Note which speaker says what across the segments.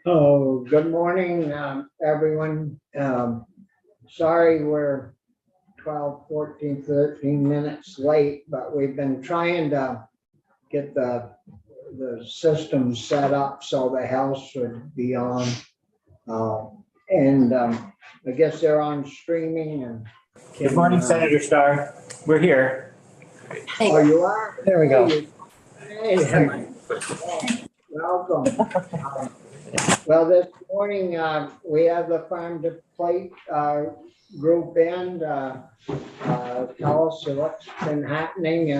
Speaker 1: Oh, good morning, everyone. Sorry we're 12, 14, 13 minutes late, but we've been trying to get the system set up so the house would be on. And I guess they're on streaming and.
Speaker 2: Good morning, Senator Starr. We're here.
Speaker 1: Oh, you are?
Speaker 2: There we go.
Speaker 1: Hey, welcome. Well, this morning, we have the Farm to Plate group in, tell us what's been happening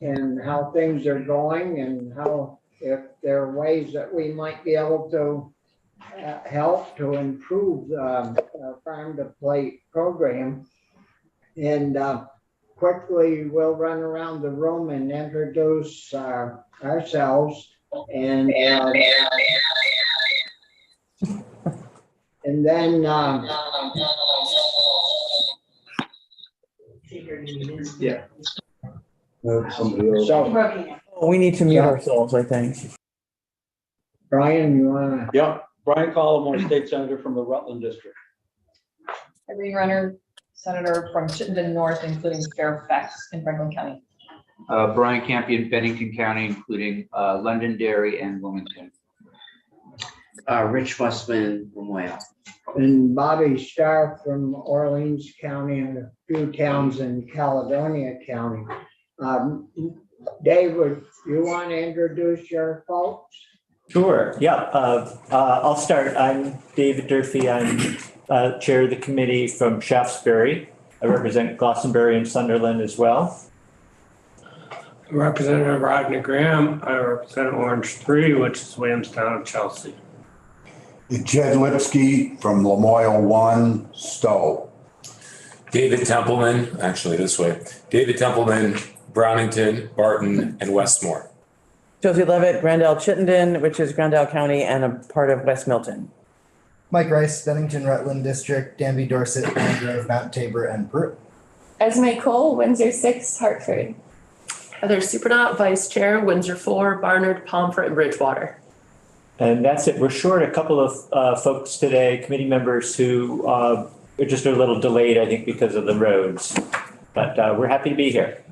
Speaker 1: and how things are going and how, if there are ways that we might be able to help to improve the Farm to Plate program. And quickly, we'll run around the room and introduce ourselves and then
Speaker 3: Yeah.
Speaker 1: So
Speaker 2: We need to mute ourselves, I think.
Speaker 1: Brian, you wanna?
Speaker 3: Yeah, Brian Collmore, State Senator from the Rutland District.
Speaker 4: Irene Renner, Senator from Chittenden North, including Fairfax in Franklin County.
Speaker 5: Brian Campion, Bennington County, including Londonderry and Wilmington.
Speaker 6: Rich Fussman from Whale.
Speaker 1: And Bobby Starr from Orleans County and a few towns in Caledonia County. David, you want to introduce your folks?
Speaker 2: Sure. Yeah. I'll start. I'm David Durfee. I'm chair of the committee from Shaftesbury. I represent Glastonbury and Sunderland as well.
Speaker 7: Representative Rodney Graham. I represent Orange 3, which is Williamstown and Chelsea.
Speaker 8: Jed Lipsky from Lamoille 1, Stowe.
Speaker 9: David Templeman, actually this way. David Templeman, Brownington, Barton, and Westmore.
Speaker 10: Josie Levitt, Grandel Chittenden, which is Grandel County and a part of West Milton.
Speaker 11: Mike Rice, Bennington Rutland District, Danby Dorset, Grove, Mount Tabor, and Peru.
Speaker 12: Esme Cole, Windsor 6, Hartford.
Speaker 13: Heather Supernaught, Vice Chair, Windsor 4, Barnard, Pomfret, and Bridgewater.
Speaker 2: And that's it. We're short a couple of folks today, committee members who are just a little delayed, I think, because of the roads. But we're happy to be here.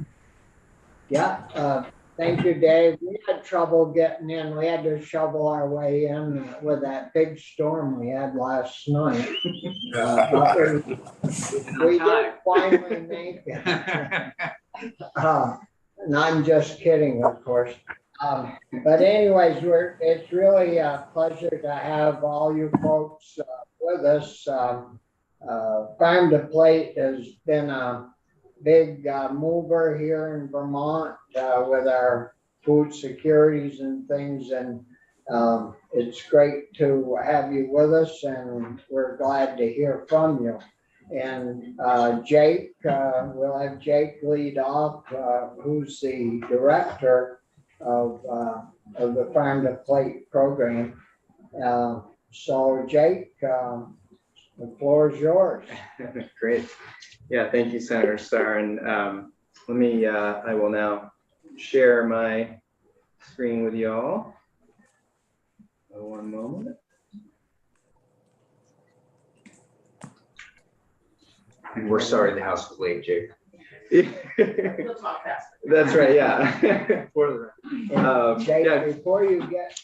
Speaker 1: Yeah. Thank you, Dave. We had trouble getting in. We had to shovel our way in with that big storm we had last night. But we did finally make it. And I'm just kidding, of course. But anyways, it's really a pleasure to have all you folks with us. Farm to Plate has been a big mover here in Vermont with our food securities and things, and it's great to have you with us, and we're glad to hear from you. And Jake, we'll have Jake lead off, who's the director of the Farm to Plate program. So Jake, the floor is yours.
Speaker 14: Great. Yeah, thank you, Senator Starr. And I will now share my screen with you all. One moment.
Speaker 5: And we're sorry the house was late, Jake.
Speaker 4: We'll talk faster.
Speaker 14: That's right, yeah. For the
Speaker 1: Jake, before you get,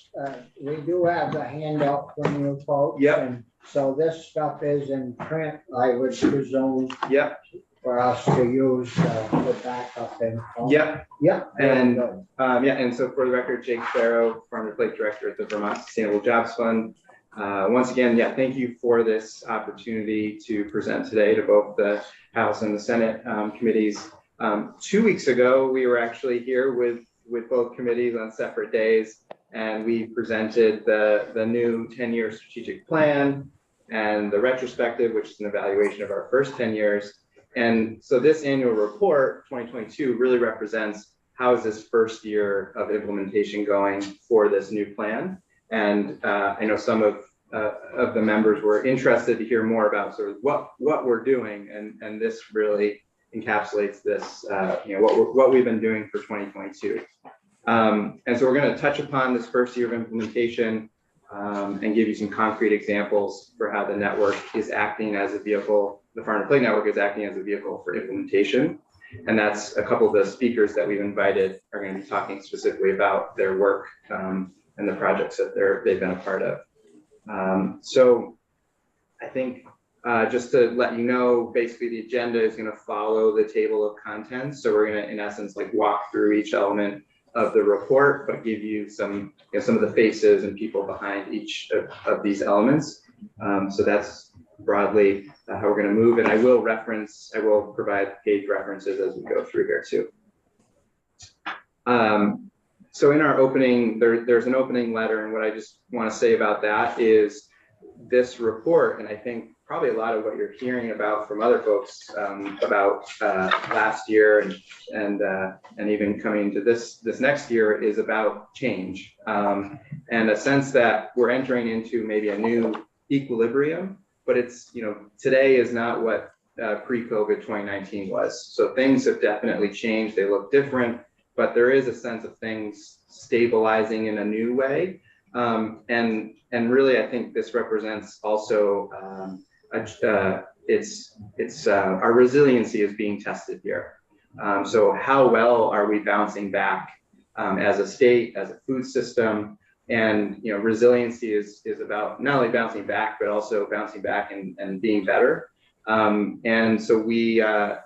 Speaker 1: we do have the handout from you folks.
Speaker 14: Yep.
Speaker 1: And so this stuff is in print, I would presume.
Speaker 14: Yep.
Speaker 1: For us to use the backup info.
Speaker 14: Yep.
Speaker 1: Yep.
Speaker 14: And and so for the record, Jake Sparrow, Farm to Plate Director at the Vermont Sustainable Jobs Fund. Once again, thank you for this opportunity to present today to both the House and the Senate committees. 2 weeks ago, we were actually here with both committees on separate days, and we presented the new 10-year strategic plan and the retrospective, which is an evaluation of our first 10 years. And so this annual report, 2022, really represents how is this first year of implementation going for this new plan. And I know some of the members were interested to hear more about sort of what we're doing, and this really encapsulates this, what we've been doing for 2022. And so we're going to touch upon this first year of implementation, and give you some concrete examples for how the network is acting as a vehicle, the Farm to Plate network is acting as a vehicle for implementation. And that's a couple of the speakers that we've invited are going to be talking specifically about their work and the projects that they've been a part of. So I think just to let you know, basically the agenda is going to follow the table of contents. So we're going to, in essence, like walk through each element of the report, but give you some, some of the faces and people behind each of these elements. So that's broadly how we're going to move. And I will provide page references as we go through here too. So in our opening, there's an opening letter, and what I just want to say about that is this report, and I think probably a lot of what you're hearing about from other folks about last year and even coming to this next year is about change and a sense that we're entering into maybe a new equilibrium, but it's, today is not what pre-COVID 2019 was. So things have definitely changed. They look different, but there is a sense of things stabilizing in a new way. And really, I think this represents also our resiliency is being tested here. So how well are we bouncing back as a state, as a food system? And resiliency is about not only bouncing back, but also bouncing back and being better. And so we are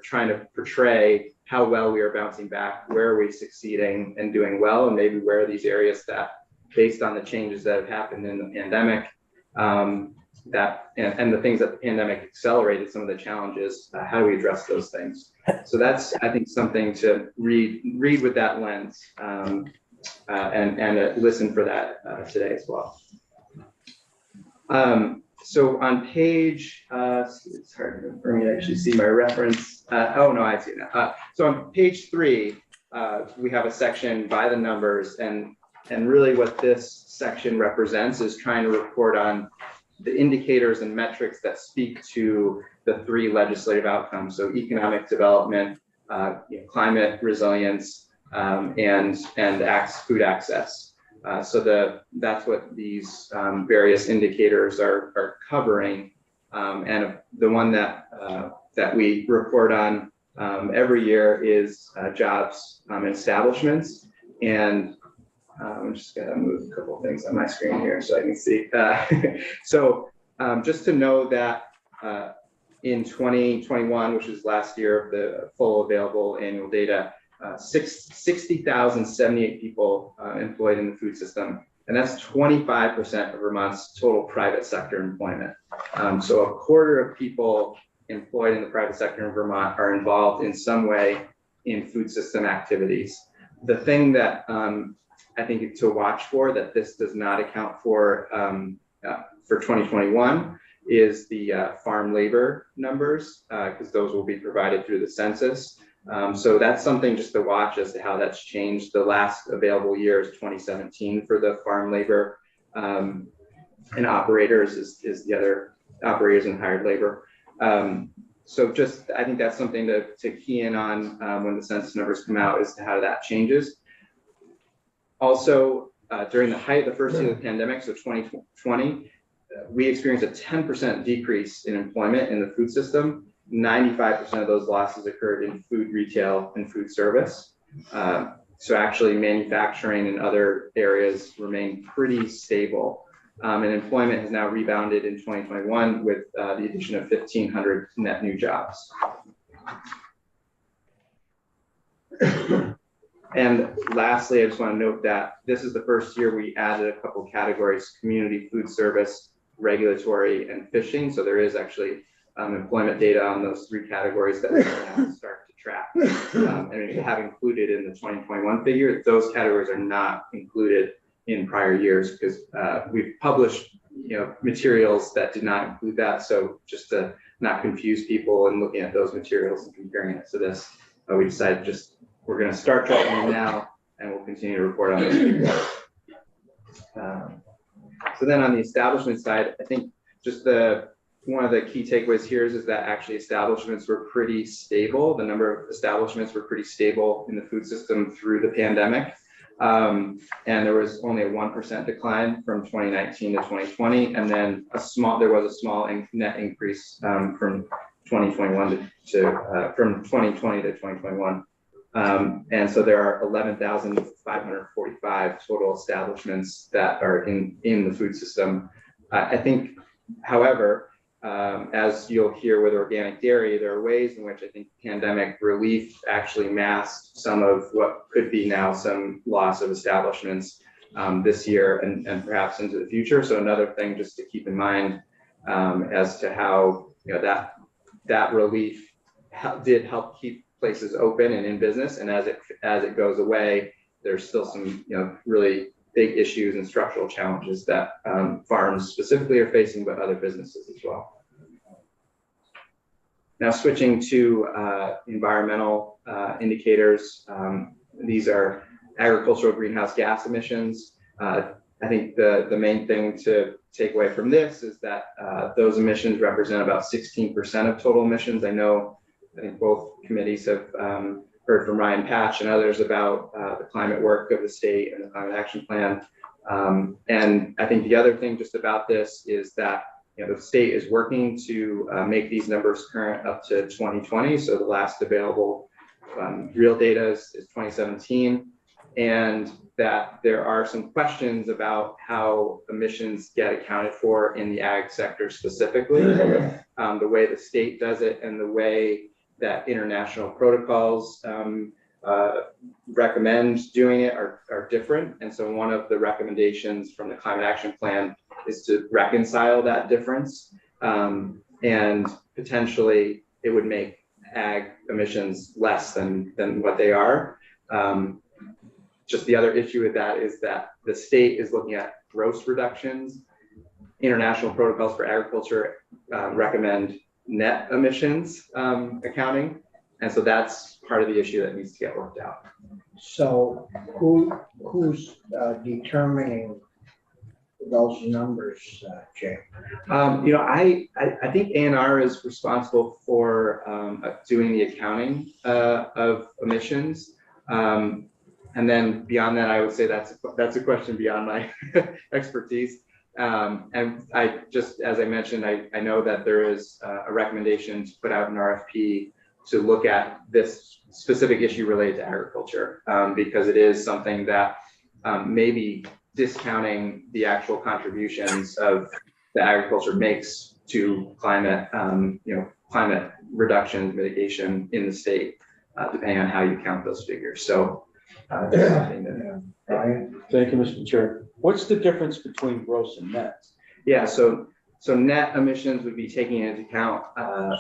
Speaker 14: trying to portray how well we are bouncing back, where are we succeeding and doing well, and maybe where are these areas that, based on the changes that have happened in the pandemic, and the things that the pandemic accelerated, some of the challenges, how do we address those things? So that's, I think, something to read with that lens and listen for that today as well. So on page, it's hard for me to actually see my reference. Oh no, I see it now. So on page 3, we have a section by the numbers, and really what this section represents is trying to report on the indicators and metrics that speak to the 3 legislative outcomes. So economic development, climate resilience, and food access. So that's what these various indicators are covering. And the one that we report on every year is jobs and establishments. And I'm just gonna move a couple of things on my screen here so I can see. So just to know that in 2021, which is last year, the full available annual data, 60,078 people employed in the food system. And that's 25% of Vermont's total private sector employment. So a quarter of people employed in the private sector in Vermont are involved in some way in food system activities. The thing that I think to watch for, that this does not account for 2021, is the farm labor numbers, because those will be provided through the census. So that's something just to watch as to how that's changed. The last available year is 2017 for the farm labor, and operators is the other, operators and hired labor. So just, I think that's something to key in on when the census numbers come out, as to how that changes. Also, during the height of the first year of the pandemic, so 2020, we experienced a 10% decrease in employment in the food system. 95% of those losses occurred in food retail and food service. So actually manufacturing and other areas remain pretty stable. And employment has now rebounded in 2021 with the addition of 1,500 net new jobs. And lastly, I just want to note that this is the first year we added a couple categories: community food service, regulatory, and fishing. So there is actually employment data on those 3 categories that we now start to track and we have included in the 2021 figure. Those categories are not included in prior years because we've published materials that did not include that. So just to not confuse people and looking at those materials and comparing it to this, we decided we're going to start tracking them now, and we'll continue to report on those figures. So then on the establishment side, I think just one of the key takeaways here is that actually establishments were pretty stable. The number of establishments were pretty stable in the food system through the pandemic. And there was only a 1% decline from 2019 to 2020, and then there was a small net increase from 2021 from 2020 to 2021. And so there are 11,545 total establishments that are in the food system. I think, however, as you'll hear with organic dairy, there are ways in which I think pandemic relief actually masked some of what could be now some loss of establishments this year and perhaps into the future. So another thing just to keep in mind as to how that relief did help keep places open and in business, and as it goes away, there's still some really big issues and structural challenges that farms specifically are facing, but other businesses as well. Now switching to environmental indicators, these are agricultural greenhouse gas emissions. I think the main thing to take away from this is that those emissions represent about 16% of total emissions. I think both committees have heard from Ryan Patch and others about the climate work of the state and the climate action plan. And I think the other thing just about this is that the state is working to make these numbers current up to 2020. So the last available real data is 2017. And that there are some questions about how emissions get accounted for in the ag sector specifically, the way the state does it and the way that international protocols recommend doing it are different. And so one of the recommendations from the climate action plan is to reconcile that difference. And potentially it would make ag emissions less than what they are. Just the other issue with that is that the state is looking at gross reductions. International protocols for agriculture recommend net emissions accounting. And so that's part of the issue that needs to get worked out.
Speaker 1: So who's determining those numbers, Jay?
Speaker 14: I think ANR is responsible for doing the accounting of emissions. And then beyond that, I would say that's a question beyond my expertise. And I just, as I mentioned, I know that there is a recommendation to put out an RFP to look at this specific issue related to agriculture, because it is something that may be discounting the actual contributions of the agriculture makes to climate, climate reduction mitigation in the state, depending on how you count those figures. So.
Speaker 3: Thank you, Mr. Chair. What's the difference between gross and net?
Speaker 14: Yeah, so net emissions would be taking into account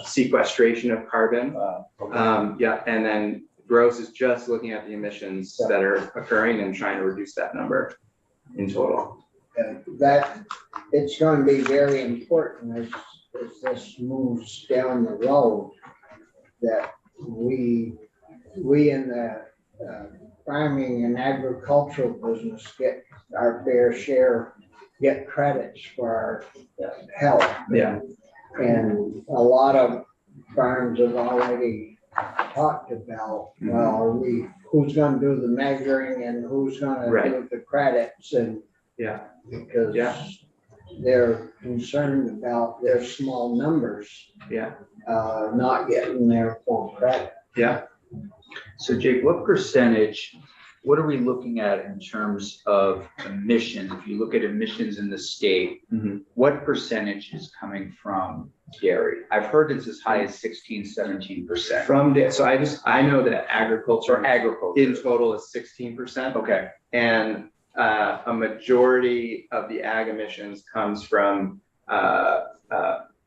Speaker 14: sequestration of carbon. And then gross is just looking at the emissions that are occurring and trying to reduce that number in total.
Speaker 1: That it's going to be very important as this moves down the road that we in the farming and agricultural business get our fair share, get credits for our health.
Speaker 14: Yeah.
Speaker 1: And a lot of farms have already talked about, well, who's going to do the measuring and who's going to do the credits, and because they're concerned about their small numbers, not getting their full credit.
Speaker 14: Yeah.
Speaker 5: So Jake, what are we looking at in terms of emissions? If you look at emissions in the state, what percentage is coming from dairy? I've heard it's as high as 16-17%.
Speaker 14: From dairy, so I know that agriculture in total is 16%. Okay. And a majority of the ag emissions comes from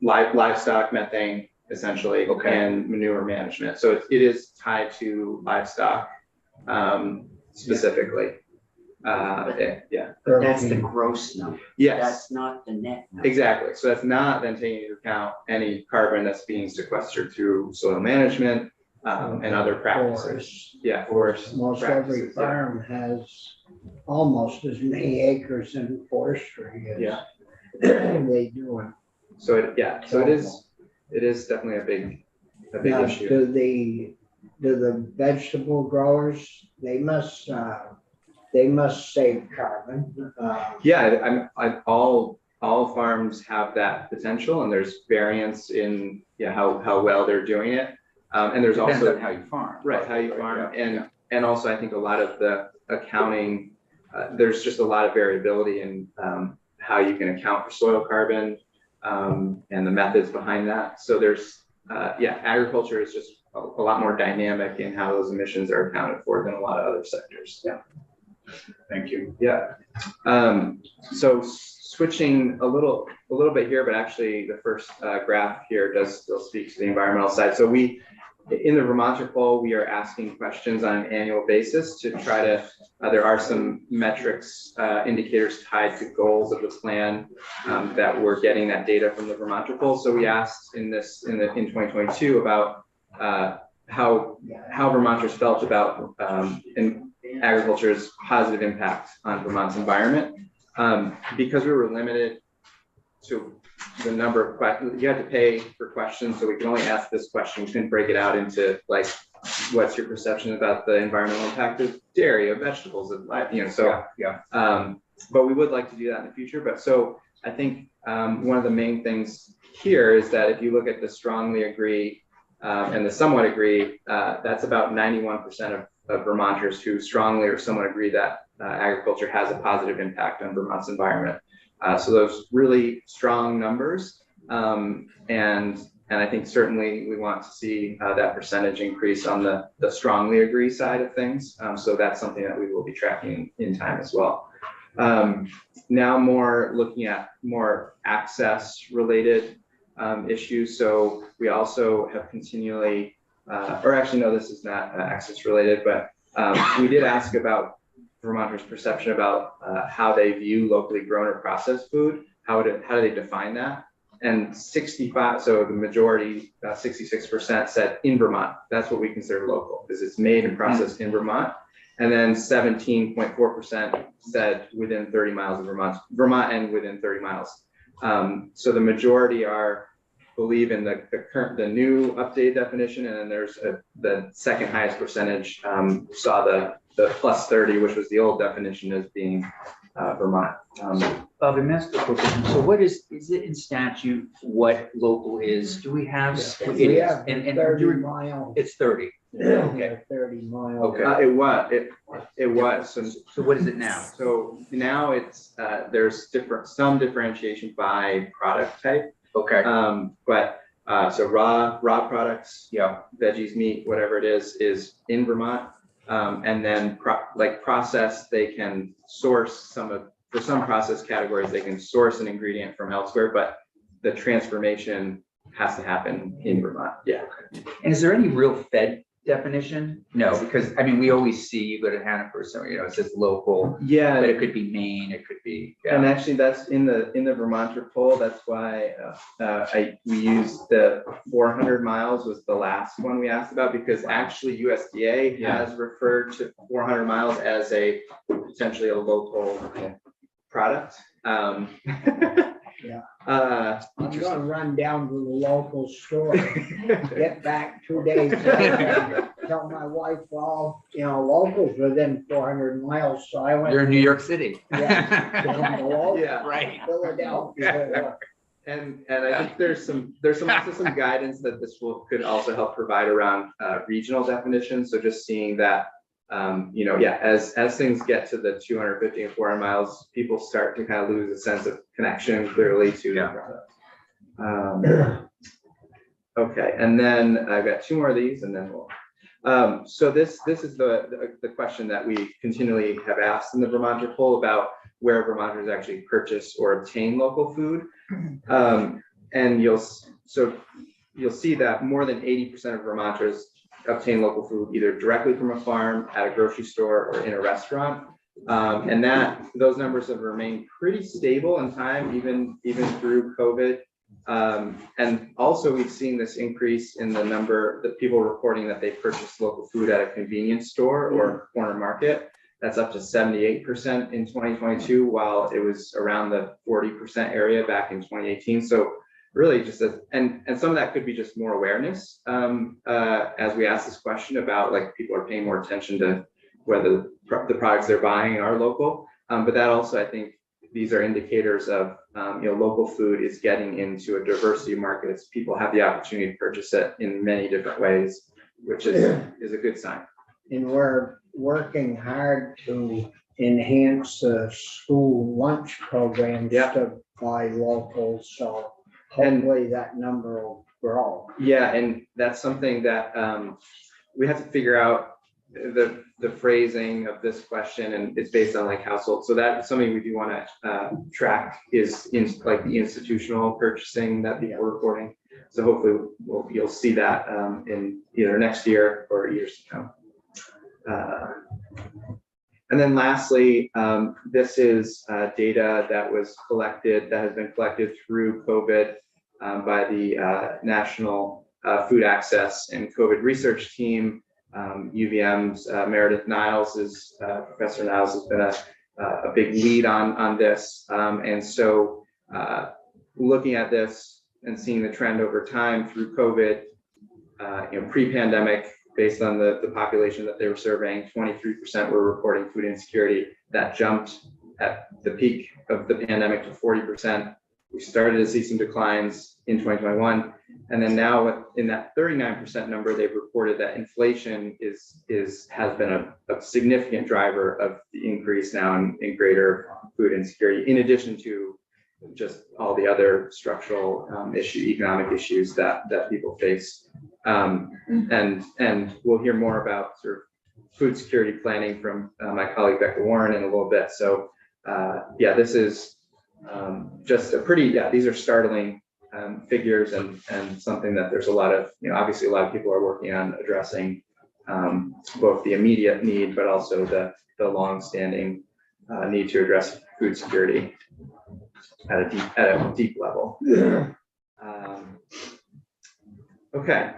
Speaker 14: livestock methane, essentially, and manure management. So it is tied to livestock specifically.
Speaker 6: That's the gross number.
Speaker 14: Yes.
Speaker 6: That's not the net number.
Speaker 14: Exactly. So that's not then taking into account any carbon that's being sequestered through soil management and other practices. Forest.
Speaker 1: Most every farm has almost as many acres in forestry as they do.
Speaker 14: So it is definitely a big issue.
Speaker 1: Do the vegetable growers, they must they must save carbon.
Speaker 14: Yeah, all farms have that potential, and there's variance in how well they're doing it. And there's
Speaker 5: Depends
Speaker 14: also
Speaker 5: on how you farm.
Speaker 14: right how you farm,
Speaker 5: Yeah.
Speaker 14: and also I think a lot of the accounting, there's just a lot of variability in how you can account for soil carbon and the methods behind that. So there's agriculture is just a lot more dynamic in how those emissions are accounted for than a lot of other sectors. Yeah.
Speaker 5: Thank you.
Speaker 14: Yeah. So switching a little bit here, but actually the first graph here does still speak to the environmental side. So in the Vermonter poll, we are asking questions on an annual basis to try to, there are some metrics, indicators tied to goals of the plan that we're getting that data from the Vermonter poll. So we asked in 2022 about how Vermonters felt about in agriculture's positive impact on Vermont's environment. Because we were limited to the number of questions, you had to pay for questions, so we can only ask this question. We couldn't break it out into like, what's your perception about the environmental impact of dairy, of vegetables, of life, but we would like to do that in the future. But so I think one of the main things here is that if you look at the strongly agree and the somewhat agree, that's about 91% of Vermonters who strongly or somewhat agree that agriculture has a positive impact on Vermont's environment. So those really strong numbers, and I think certainly we want to see that percentage increase on the strongly agree side of things. So that's something that we will be tracking in time as well. Now more looking at more access related issues. So we also have continually, or actually no, this is not access related, but we did ask about Vermonters' perception about how they view locally grown or processed food. How do they define that? And 65, so the majority, 66% said in Vermont. That's what we consider local, because it's made and processed in Vermont. And then 17.4% said within 30 miles of Vermont and within 30 miles. So the majority believe in the new updated definition, and then there's the second highest percentage saw the plus 30, which was the old definition, as being Vermont.
Speaker 5: Bob, let me ask a quick question. So what is it in statute what local is? Do we have?
Speaker 1: Yeah,
Speaker 5: It
Speaker 1: we
Speaker 5: is.
Speaker 1: have
Speaker 5: And
Speaker 1: 30 miles.
Speaker 5: It's 30.
Speaker 1: Okay. 30 miles.
Speaker 5: Okay.
Speaker 14: It was.
Speaker 5: So what is it now?
Speaker 14: So now it's there's some differentiation by product type.
Speaker 5: Okay.
Speaker 14: But so raw products, veggies, meat, whatever it is in Vermont. And then processed, they can source for some processed categories, they can source an ingredient from elsewhere, but the transformation has to happen in Vermont. Yeah.
Speaker 5: And is there any real Fed definition? No, because I mean, we always see, you go to Hannaford, so it says local.
Speaker 14: Yeah.
Speaker 5: But it could be Maine, it could be. Yeah.
Speaker 14: And actually that's in the Vermonter poll. That's why we used the 400 miles was the last one we asked about, because actually USDA has referred to 400 miles as potentially a local product.
Speaker 1: Yeah. I'm gonna run down to the local store, get back 2 days later, tell my wife, well, local's within 400 miles, so I went.
Speaker 5: You're in New York City.
Speaker 14: Yeah,
Speaker 5: right.
Speaker 1: Philadelphia.
Speaker 14: And I think there's also some guidance that this could also help provide around regional definitions. So just seeing that, as things get to the 250 and 400 miles, people start to kind of lose a sense of connection clearly to the product. Okay, and then I've got two more of these, and then we'll. So this is the question that we continually have asked in the Vermonter poll about where Vermonters actually purchase or obtain local food, and you'll see that more than 80% of Vermonters obtain local food either directly from a farm, at a grocery store, or in a restaurant, and those numbers have remained pretty stable in time, even through COVID. And also we've seen this increase in the number of people reporting that they purchase local food at a convenience store or corner market. That's up to 78% in 2022, while it was around the 40% area back in 2018. So really just and some of that could be just more awareness as we ask this question about, like, people are paying more attention to whether the products they're buying are local. But that also, I think, these are indicators of, local food is getting into a diversity of markets. People have the opportunity to purchase it in many different ways, which is a good sign.
Speaker 1: And we're working hard to enhance the school lunch programs to buy local, so hopefully that number will grow.
Speaker 14: Yeah, and that's something that we have to figure out the phrasing of this question, and it's based on like household. So that's something we do want to track is in like the institutional purchasing that people are reporting. So hopefully you'll see that in either next year or years to come. And then lastly, this is data that has been collected through COVID by the National Food Access and COVID Research Team. UVM's Meredith Niles Professor Niles has been a big lead on this. And so looking at this and seeing the trend over time through COVID, pre-pandemic, based on the population that they were surveying, 23% were reporting food insecurity. That jumped at the peak of the pandemic to 40%. We started to see some declines in 2021. And then now in that 39% number, they've reported that inflation has been a significant driver of the increase now in greater food insecurity, in addition to just all the other structural economic issues that people face. And we'll hear more about sort of food security planning from my colleague Becca Warren in a little bit. So this is just these are startling figures and something that there's a lot of, obviously a lot of people are working on addressing both the immediate need, but also the long-standing need to address food security at a deep level. Okay,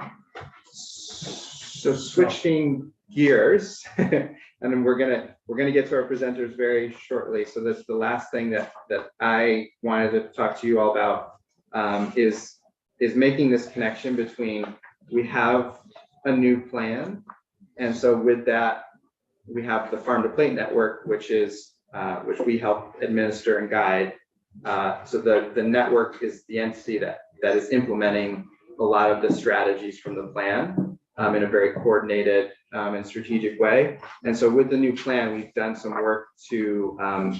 Speaker 14: so switching gears, and then we're gonna get to our presenters very shortly. So that's the last thing that I wanted to talk to you all about is making this connection between we have a new plan, and so with that we have the Farm to Plate Network, which we help administer and guide. So the network is the entity that is implementing a lot of the strategies from the plan in a very coordinated and strategic way. And so with the new plan, we've done some work to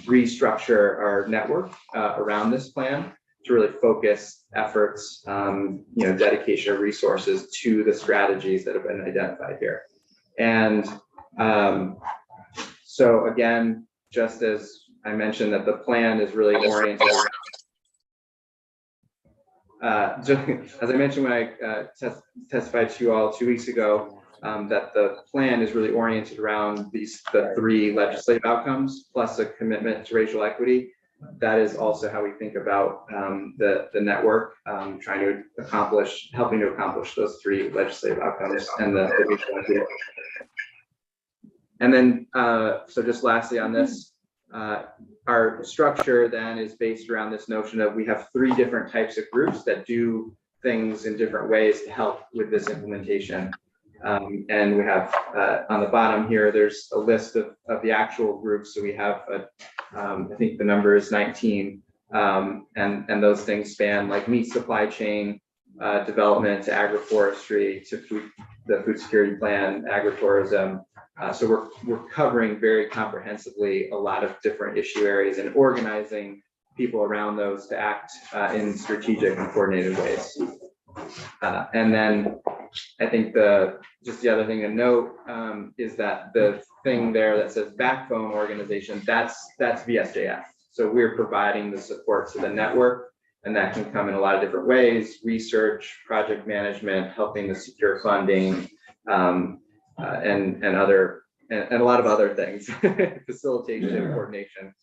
Speaker 14: restructure our network around this plan to really focus efforts, dedication of resources to the strategies that have been identified here. And so again, just as I mentioned that the plan is really oriented as I mentioned when I testified to you all 2 weeks ago, that the plan is really oriented around the three legislative outcomes plus a commitment to racial equity. That is also how we think about the network, helping to accomplish those three legislative outcomes and the racial equity. And then, so just lastly on this, our structure then is based around this notion of we have three different types of groups that do things in different ways to help with this implementation. And we have on the bottom here, there's a list of the actual groups. So we have, I think the number is 19, and those things span like meat supply chain development to agroforestry to the food security plan, agritourism. So we're covering very comprehensively a lot of different issue areas and organizing people around those to act in strategic and coordinated ways. And then I think the other thing to note is that the thing there that says backbone organization, that's VSJF. So we're providing the support to the network, and that can come in a lot of different ways: research, project management, helping to secure funding, and a lot of other things, facilitation and coordination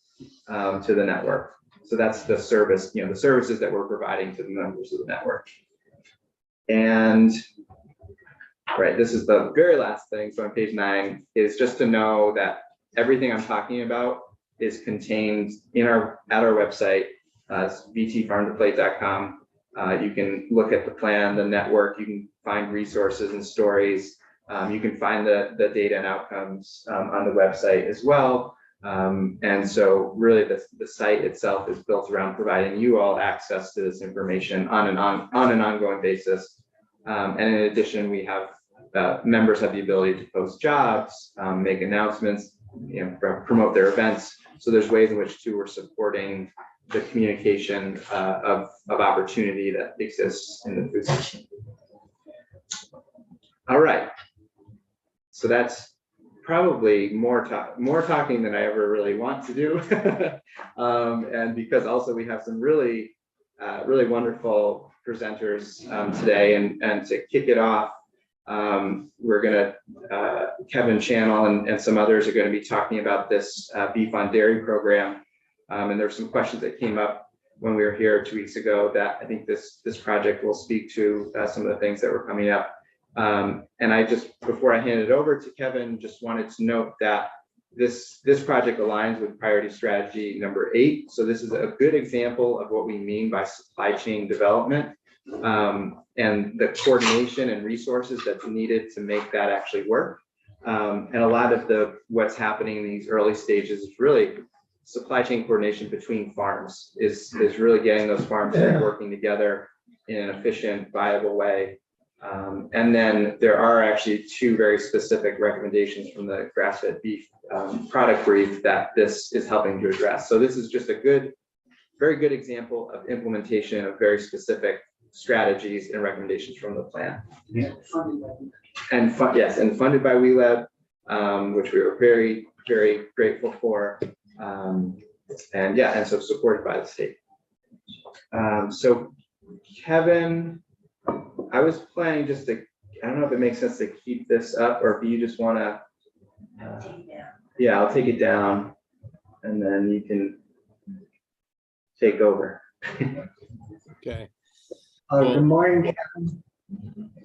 Speaker 14: to the network. So that's the service, the services that we're providing to the members of the network. And right, this is the very last thing. So on page 9 is just to know that everything I'm talking about is contained at our website, vtfarmtoplate.com. You can look at the plan, the network, you can find resources and stories. You can find the data and outcomes on the website as well. And so really the site itself is built around providing you all access to this information on an ongoing basis. And in addition, we have members have the ability to post jobs, make announcements, promote their events. So there's ways in which we're supporting the communication of opportunity that exists in the food system. All right. So that's probably more talking than I ever really want to do. And because also we have some really wonderful presenters today, and to kick it off, we're gonna, Kevin Channel and some others are gonna be talking about this Beef on Dairy program. And there's some questions that came up when we were here 2 weeks ago that I think this project will speak to some of the things that were coming up. And I just, before I hand it over to Kevin, just wanted to note that this project aligns with priority strategy number 8. So this is a good example of what we mean by supply chain development, and the coordination and resources that's needed to make that actually work. And a lot of what's happening in these early stages is really supply chain coordination between farms is really getting those farms working together in an efficient, viable way. And then there are actually 2 very specific recommendations from the grass-fed beef product brief that this is helping to address. So this is just a very good example of implementation of very specific strategies and recommendations from the plan. Yeah. And funded by WeLab, which we were very, very grateful for. And so supported by the state. So Kevin, I was planning just to, I don't know if it makes sense to keep this up or if you just want to, I'll take it down and then you can take over.
Speaker 15: Okay.
Speaker 1: Good morning, Kevin.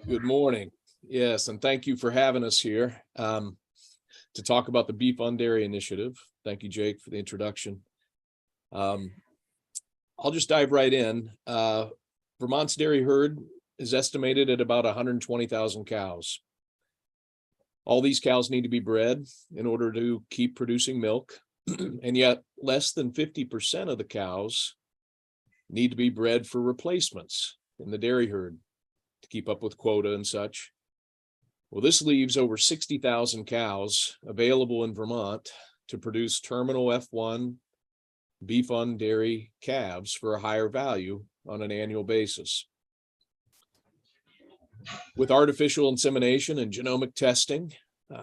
Speaker 15: Good morning. Yes, and thank you for having us here to talk about the Beef on Dairy initiative. Thank you, Jake, for the introduction. I'll just dive right in. Vermont's dairy herd is estimated at about 120,000 cows. All these cows need to be bred in order to keep producing milk, and yet less than 50% of the cows need to be bred for replacements in the dairy herd to keep up with quota and such. Well, this leaves over 60,000 cows available in Vermont to produce terminal F1 beef on dairy calves for a higher value on an annual basis. With artificial insemination and genomic testing,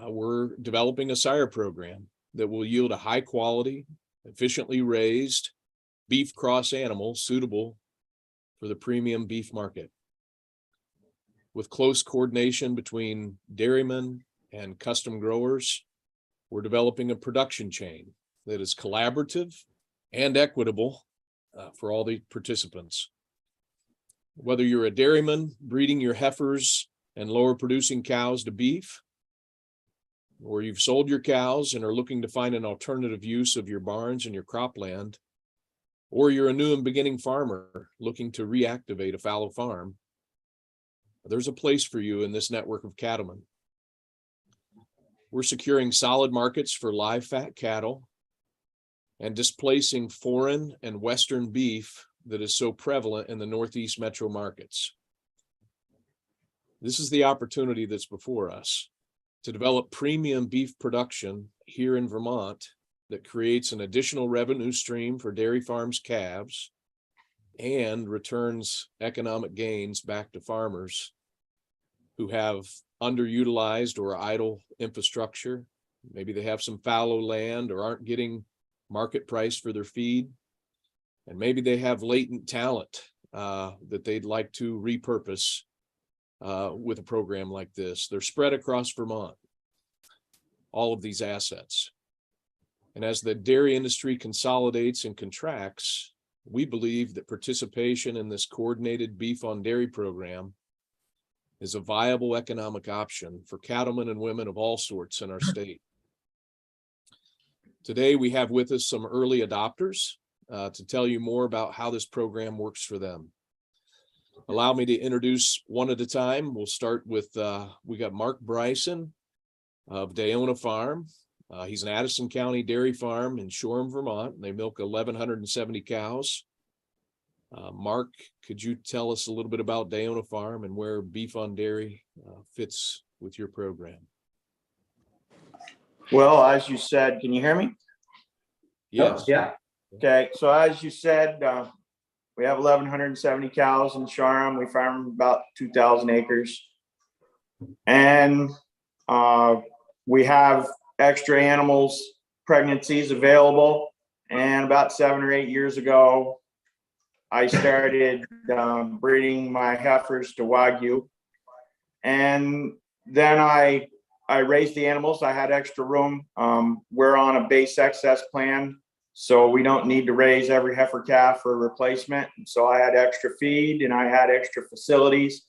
Speaker 15: we're developing a sire program that will yield a high quality, efficiently raised beef cross animal suitable for the premium beef market. With close coordination between dairymen and custom growers, we're developing a production chain that is collaborative and equitable for all the participants. Whether you're a dairyman breeding your heifers and lower producing cows to beef, or you've sold your cows and are looking to find an alternative use of your barns and your cropland, or you're a new and beginning farmer looking to reactivate a fallow farm, there's a place for you in this network of cattlemen. We're securing solid markets for live fat cattle and displacing foreign and Western beef that is so prevalent in the Northeast metro markets. This is the opportunity that's before us to develop premium beef production here in Vermont that creates an additional revenue stream for dairy farms' calves and returns economic gains back to farmers who have underutilized or idle infrastructure. Maybe they have some fallow land or aren't getting market price for their feed. And maybe they have latent talent that they'd like to repurpose with a program like this. They're spread across Vermont, all of these assets. And as the dairy industry consolidates and contracts, we believe that participation in this coordinated beef on dairy program is a viable economic option for cattlemen and women of all sorts in our state. Today, we have with us some early adopters to tell you more about how this program works for them. allow me to introduce one at a time. We'll start with, we got Mark Bryson of Dayona Farm. He's an Addison County dairy farm in Shoreham, Vermont. They milk 1,170 cows. Mark, could you tell us a little bit about Dayona Farm and where Beef on Dairy fits with your program?
Speaker 16: Well, as you said, can you hear me?
Speaker 15: Yes.
Speaker 16: Yeah. Okay, so as you said, we have 1,170 cows in Shoreham. We farm about 2,000 acres. And we have extra animals, pregnancies available. And about 7 or 8 years ago, I started breeding my heifers to Wagyu. And then I raised the animals. I had extra room. We're on a base excess plan, so we don't need to raise every heifer calf for replacement. So I had extra feed and I had extra facilities.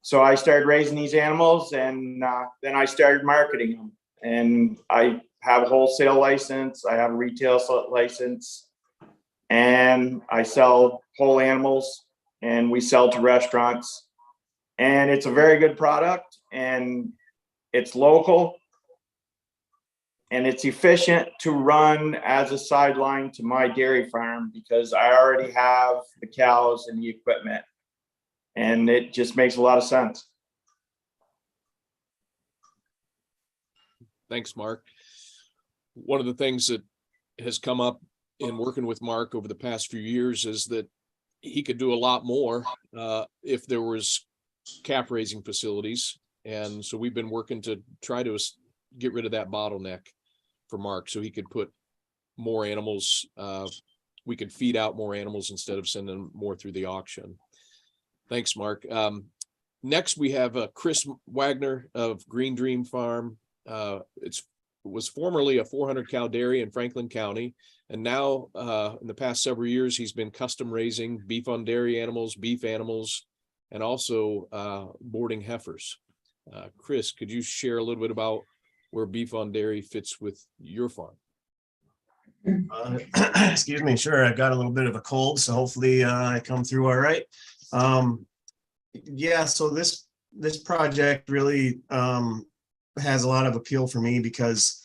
Speaker 16: So I started raising these animals, and then I started marketing them. And I have a wholesale license. I have a retail license, and I sell whole animals, and we sell to restaurants. And it's a very good product, and it's local, and it's efficient to run as a sideline to my dairy farm because I already have the cows and the equipment, and it just makes a lot of sense.
Speaker 15: Thanks, Mark. One of the things that has come up in working with Mark over the past few years is that he could do a lot more if there was calf raising facilities. And so we've been working to try to get rid of that bottleneck for Mark so he could put more animals. We could feed out more animals instead of sending more through the auction. Thanks, Mark. Next, we have Chris Wagner of Green Dream Farm. It was formerly a 400 cow dairy in Franklin County. And now in the past several years, he's been custom raising beef on dairy animals, beef animals, and also boarding heifers. Chris, could you share a little bit about where Beef on Dairy fits with your farm?
Speaker 17: Excuse me. Sure. I've got a little bit of a cold, so hopefully I come through all right. Yeah, so this project really has a lot of appeal for me because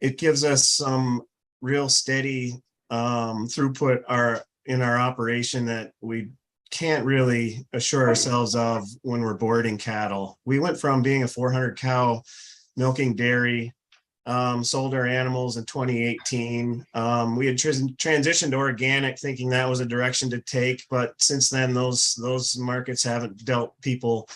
Speaker 17: it gives us some real steady throughput in our operation that we can't really assure ourselves of when we're boarding cattle. We went from being a 400 cow milking dairy, sold our animals in 2018. We had transitioned to organic thinking that was a direction to take, but since then those markets haven't dealt people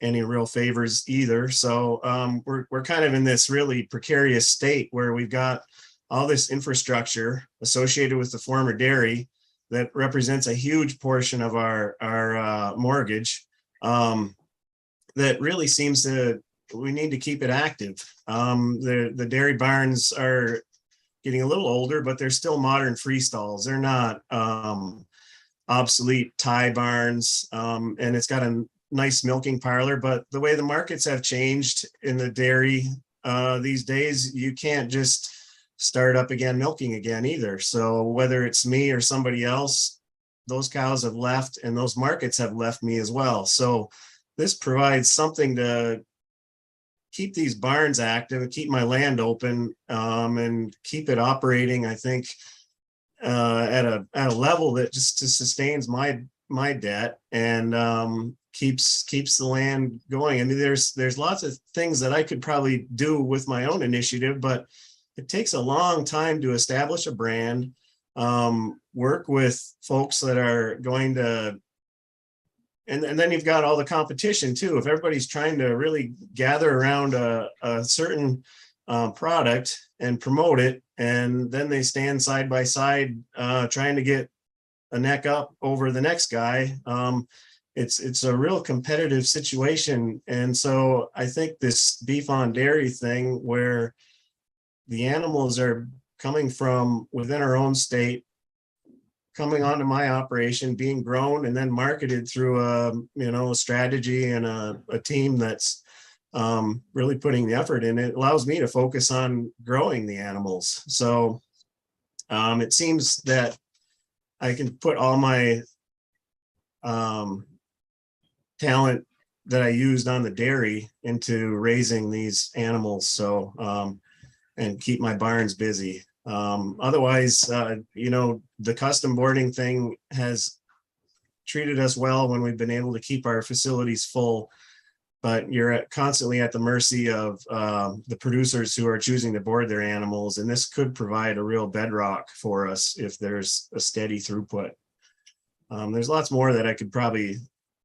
Speaker 17: any real favors either. So we're kind of in this really precarious state where we've got all this infrastructure associated with the former dairy that represents a huge portion of our mortgage that really seems to, we need to keep it active. The dairy barns are getting a little older, but they're still modern freestalls. They're not obsolete tie barns, and it's got a nice milking parlor. But the way the markets have changed in the dairy these days, you can't just start up again milking again either. So whether it's me or somebody else, those cows have left and those markets have left me as well. So this provides something to keep these barns active and keep my land open and keep it operating, I think, at a level that just sustains my debt and keeps the land going. I mean, there's lots of things that I could probably do with my own initiative, but it takes a long time to establish a brand, work with folks that are going to, and then you've got all the competition too. If everybody's trying to really gather around a certain product and promote it, and then they stand side by side trying to get a neck up over the next guy, it's a real competitive situation. And so I think this beef on dairy thing where the animals are coming from within our own state, coming onto my operation, being grown and then marketed through a strategy and a team that's really putting the effort in. It allows me to focus on growing the animals. So it seems that I can put all my talent that I used on the dairy into raising these animals. So, and keep my barns busy. Otherwise, the custom boarding thing has treated us well when we've been able to keep our facilities full, but you're constantly at the mercy of the producers who are choosing to board their animals. And this could provide a real bedrock for us if there's a steady throughput. There's lots more that I could probably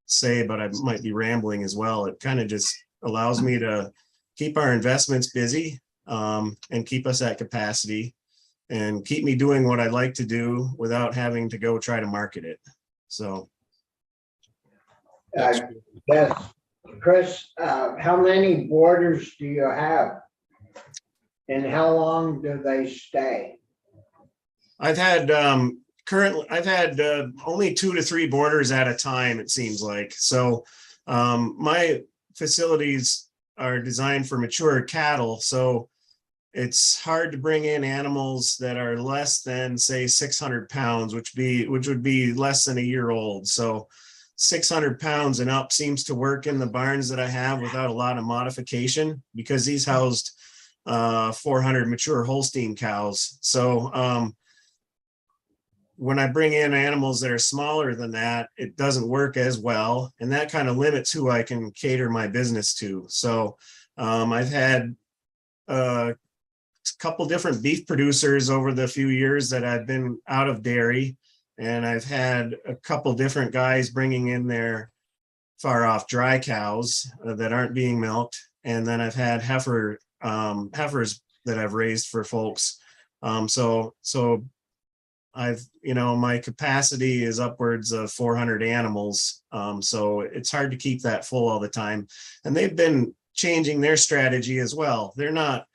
Speaker 17: say, but I might be rambling as well. It kind of just allows me to keep our investments busy and keep us at capacity and keep me doing what I like to do without having to go try to market it. So.
Speaker 1: Yes, Chris, how many boarders do you have? And how long do they stay?
Speaker 17: I've had only 2 to 3 boarders at a time, it seems like. So my facilities are designed for mature cattle. So it's hard to bring in animals that are less than, say, 600 pounds, which would be less than a year old. So 600 pounds and up seems to work in the barns that I have without a lot of modification, because these housed 400 mature Holstein cows. So when I bring in animals that are smaller than that, it doesn't work as well. And that kind of limits who I can cater my business to. So I've had a couple different beef producers over the few years that I've been out of dairy. And I've had a couple different guys bringing in their far off dry cows that aren't being milked. And then I've had heifers that I've raised for folks. So my capacity is upwards of 400 animals. So it's hard to keep that full all the time. And they've been changing their strategy as well. They're not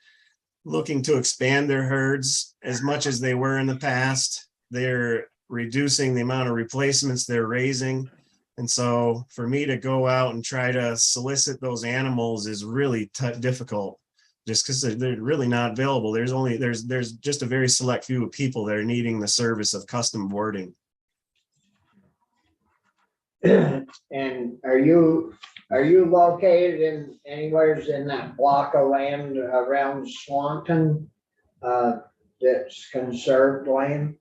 Speaker 17: looking to expand their herds as much as they were in the past. They're reducing the amount of replacements they're raising. And so for me to go out and try to solicit those animals is really difficult, just because they're really not available. There's just a very select few of people that are needing the service of custom boarding.
Speaker 1: And are you located in anywhere in that block of land around Swanton that's conserved land?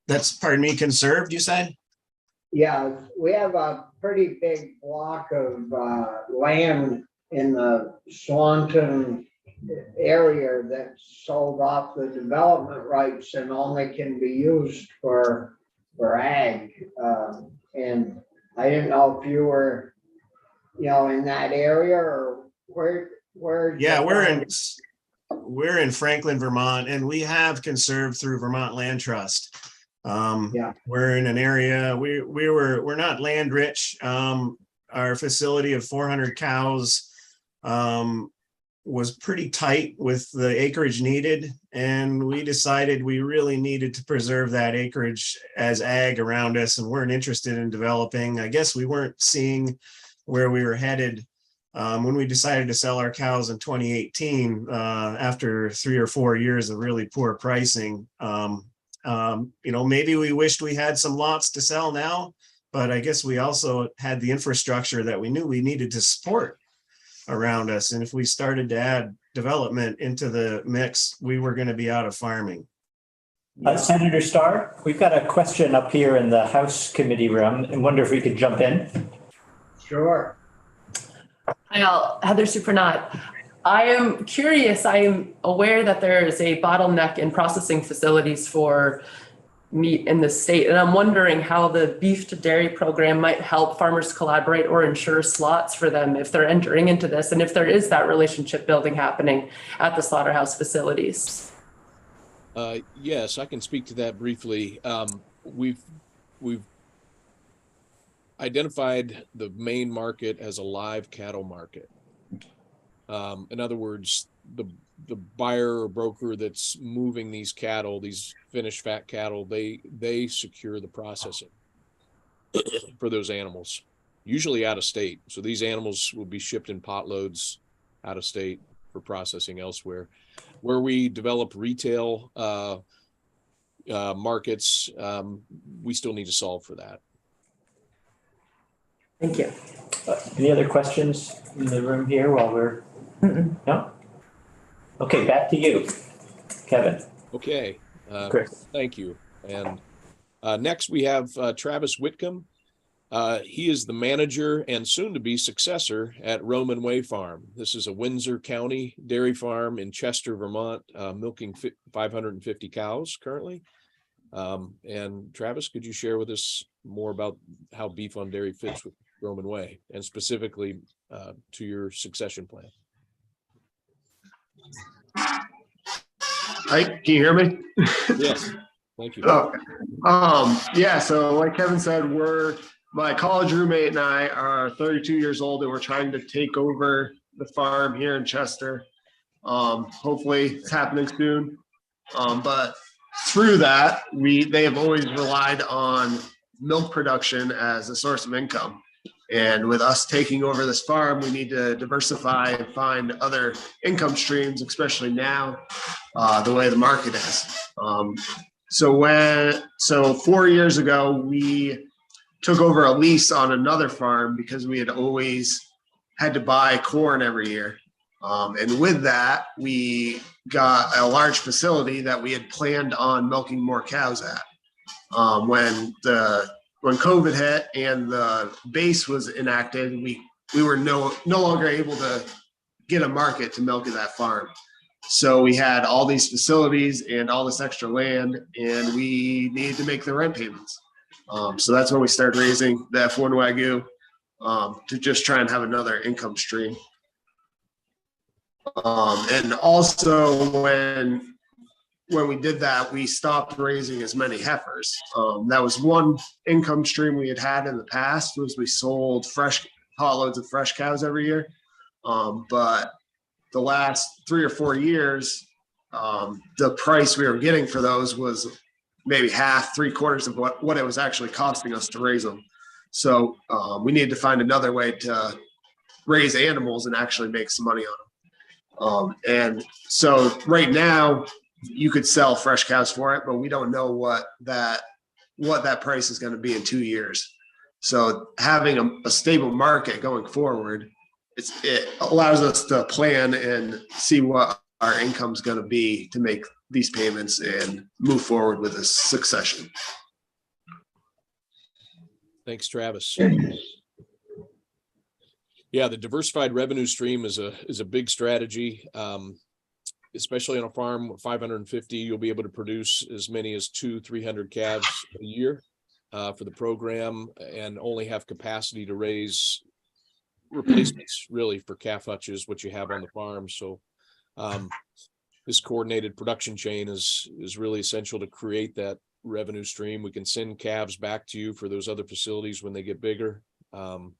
Speaker 17: That's, pardon me, conserved, you say?
Speaker 1: Yeah, we have a pretty big block of land in the Swanton area that's sold off the development rights and only can be used for ag. And I didn't know if you were, in that area or where.
Speaker 17: Yeah, we're in Franklin, Vermont, and we have conserved through Vermont Land Trust. We're in an area, we're not land rich. Our facility of 400 cows was pretty tight with the acreage needed, and we decided we really needed to preserve that acreage as ag around us and weren't interested in developing. I guess we weren't seeing where we were headed when we decided to sell our cows in 2018 after 3 or 4 years of really poor pricing. Maybe we wished we had some lots to sell now, but I guess we also had the infrastructure that we knew we needed to support around us. And if we started to add development into the mix, we were going to be out of farming.
Speaker 2: Senator Starr, we've got a question up here in the House committee room and wonder if we could jump in.
Speaker 1: Sure.
Speaker 13: Hi all, Heather Supernaut. I am curious, I am aware that there is a bottleneck in processing facilities for meat in the state, and I'm wondering how the beef to dairy program might help farmers collaborate or ensure slots for them if they're entering into this, and if there is that relationship building happening at the slaughterhouse facilities.
Speaker 15: Yes, I can speak to that briefly. We've identified the main market as a live cattle market. In other words, the buyer or broker that's moving these cattle, these finished fat cattle, they secure the processing for those animals, usually out of state. So these animals will be shipped in pot loads out of state for processing elsewhere. Where we develop retail markets, we still need to solve for that.
Speaker 10: Thank you.
Speaker 2: Any other questions in the room here while we're, no? Okay, back to you, Kevin.
Speaker 15: Okay,
Speaker 2: Chris.
Speaker 15: thank you. And next we have Travis Whitcomb. He is the manager and soon-to-be successor at Roman Way Farm. This is a Windsor County dairy farm in Chester, Vermont, milking 550 cows currently. And Travis, could you share with us more about how Beef on Dairy fits with Roman Way and specifically to your succession plan?
Speaker 18: Hi, can you hear me?
Speaker 15: Yes, thank you.
Speaker 18: Yeah, so like Kevin said, my college roommate and I are 32 years old and we're trying to take over the farm here in Chester. Hopefully it's happening soon. But through that, they have always relied on milk production as a source of income. And with us taking over this farm, we need to diversify and find other income streams, especially now, the way the market is. So 4 years ago, we took over a lease on another farm because we had always had to buy corn every year. And with that, we got a large facility that we had planned on milking more cows at. When COVID hit and the base was enacted, we were no longer able to get a market to milk at that farm. So we had all these facilities and all this extra land, and we needed to make the rent payments. So that's when we started raising the F1 Wagyu to just try and have another income stream. And also when we did that, we stopped raising as many heifers. That was one income stream we had in the past, was we sold hot loads of fresh cows every year. But the last 3 or 4 years, the price we were getting for those was maybe half, 3/4 of what it was actually costing us to raise them. So we needed to find another way to raise animals and actually make some money on them. And so right now, you could sell fresh cows for it, but we don't know what that price is going to be in 2 years. So having a stable market going forward, it allows us to plan and see what our income is going to be to make these payments and move forward with this succession.
Speaker 15: Thanks, Travis. Yeah, the diversified revenue stream is a big strategy. Especially on a farm with 550, you'll be able to produce as many as 200-300 calves a year for the program, and only have capacity to raise replacements really for calf hutches, what you have on the farm. So this coordinated production chain is really essential to create that revenue stream. We can send calves back to you for those other facilities when they get bigger, and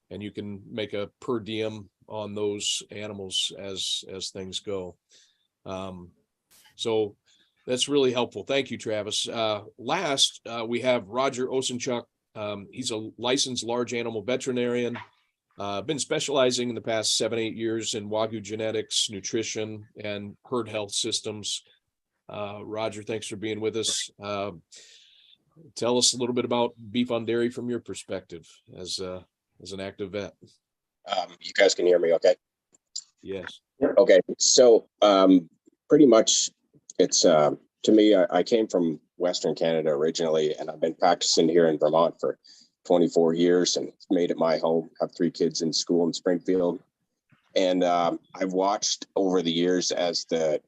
Speaker 15: you can make a per diem on those animals as things go. So that's really helpful. Thank you, Travis. Last, we have Roger Osenchuk. He's a licensed large animal veterinarian, been specializing in the past 7-8 years in Wagyu genetics, nutrition, and herd health systems. Roger, thanks for being with us. Tell us a little bit about Beef on Dairy from your perspective as an active vet.
Speaker 19: You guys can hear me okay?
Speaker 15: Yes.
Speaker 19: Okay, so pretty much it's, to me, I came from Western Canada originally, and I've been practicing here in Vermont for 24 years and made it my home. I have 3 kids in school in Springfield. And I've watched over the years as the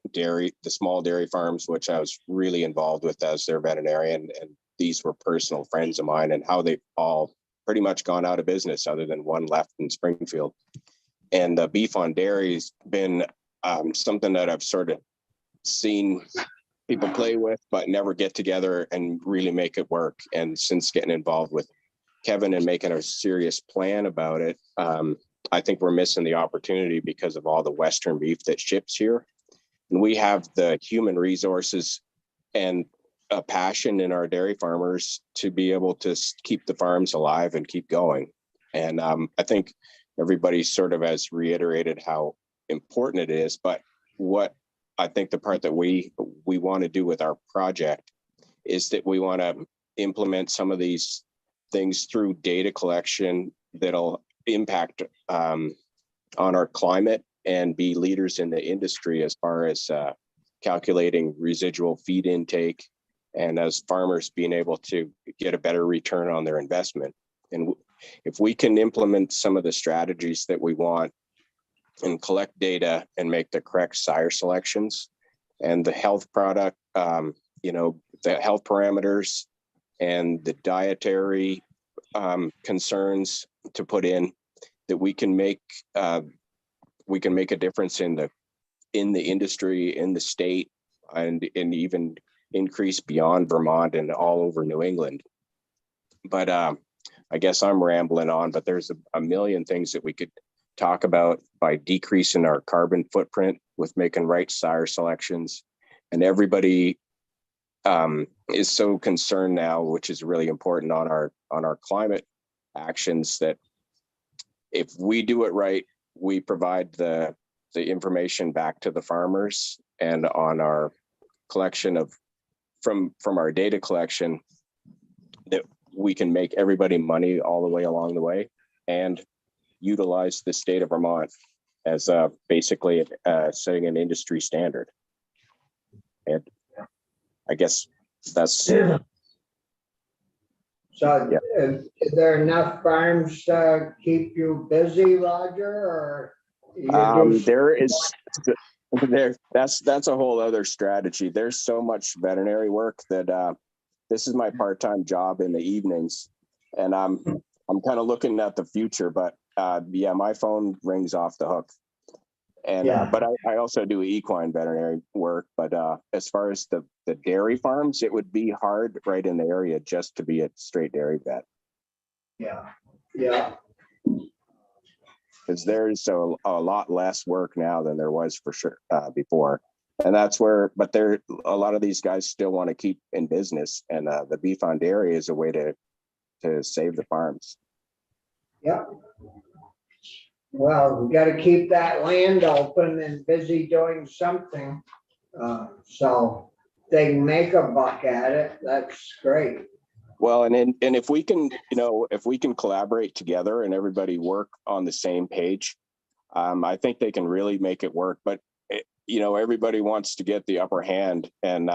Speaker 19: small dairy farms, which I was really involved with as their veterinarian, and these were personal friends of mine, and how they've all pretty much gone out of business other than one left in Springfield. And the Beef on Dairy has been something that I've sort of seen people play with, but never get together and really make it work. And since getting involved with Kevin and making a serious plan about it, I think we're missing the opportunity because of all the Western beef that ships here. And we have the human resources and a passion in our dairy farmers to be able to keep the farms alive and keep going. And I think everybody sort of has reiterated how important it is, but what I think the part that we want to do with our project is that we want to implement some of these things through data collection that'll impact on our climate and be leaders in the industry as far as calculating residual feed intake, and as farmers being able to get a better return on their investment. And if we can implement some of the strategies that we want and collect data and make the correct sire selections and the health product, the health parameters and the dietary concerns to put in, that we can make a difference in the industry, in the state, and even increase beyond Vermont and all over New England. But I guess I'm rambling on, but there's a million things that we could talk about by decreasing our carbon footprint with making right sire selections. And everybody is so concerned now, which is really important on our climate actions, that if we do it right, we provide the information back to the farmers, and on our collection of from our data collection, that we can make everybody money all the way along the way and utilize the state of Vermont as basically setting an industry standard. And I guess that's
Speaker 1: so. Yeah. Is there enough farms to keep you busy, Roger, or
Speaker 19: that's a whole other strategy. There's so much veterinary work that this is my part-time job in the evenings, and I'm kind of looking at the future. But yeah, my phone rings off the hook. And but I also do equine veterinary work. But as far as the dairy farms, it would be hard right in the area just to be a straight dairy vet.
Speaker 1: Yeah.
Speaker 19: Because there's a lot less work now than there was for sure before. And that's where, but a lot of these guys still want to keep in business, and the beef on dairy is a way to save the farms.
Speaker 1: Yeah. Well, we got to keep that land open and busy doing something. So they can make a buck at it. That's great.
Speaker 19: Well, and if we can, if we can collaborate together and everybody work on the same page, I think they can really make it work. But everybody wants to get the upper hand, and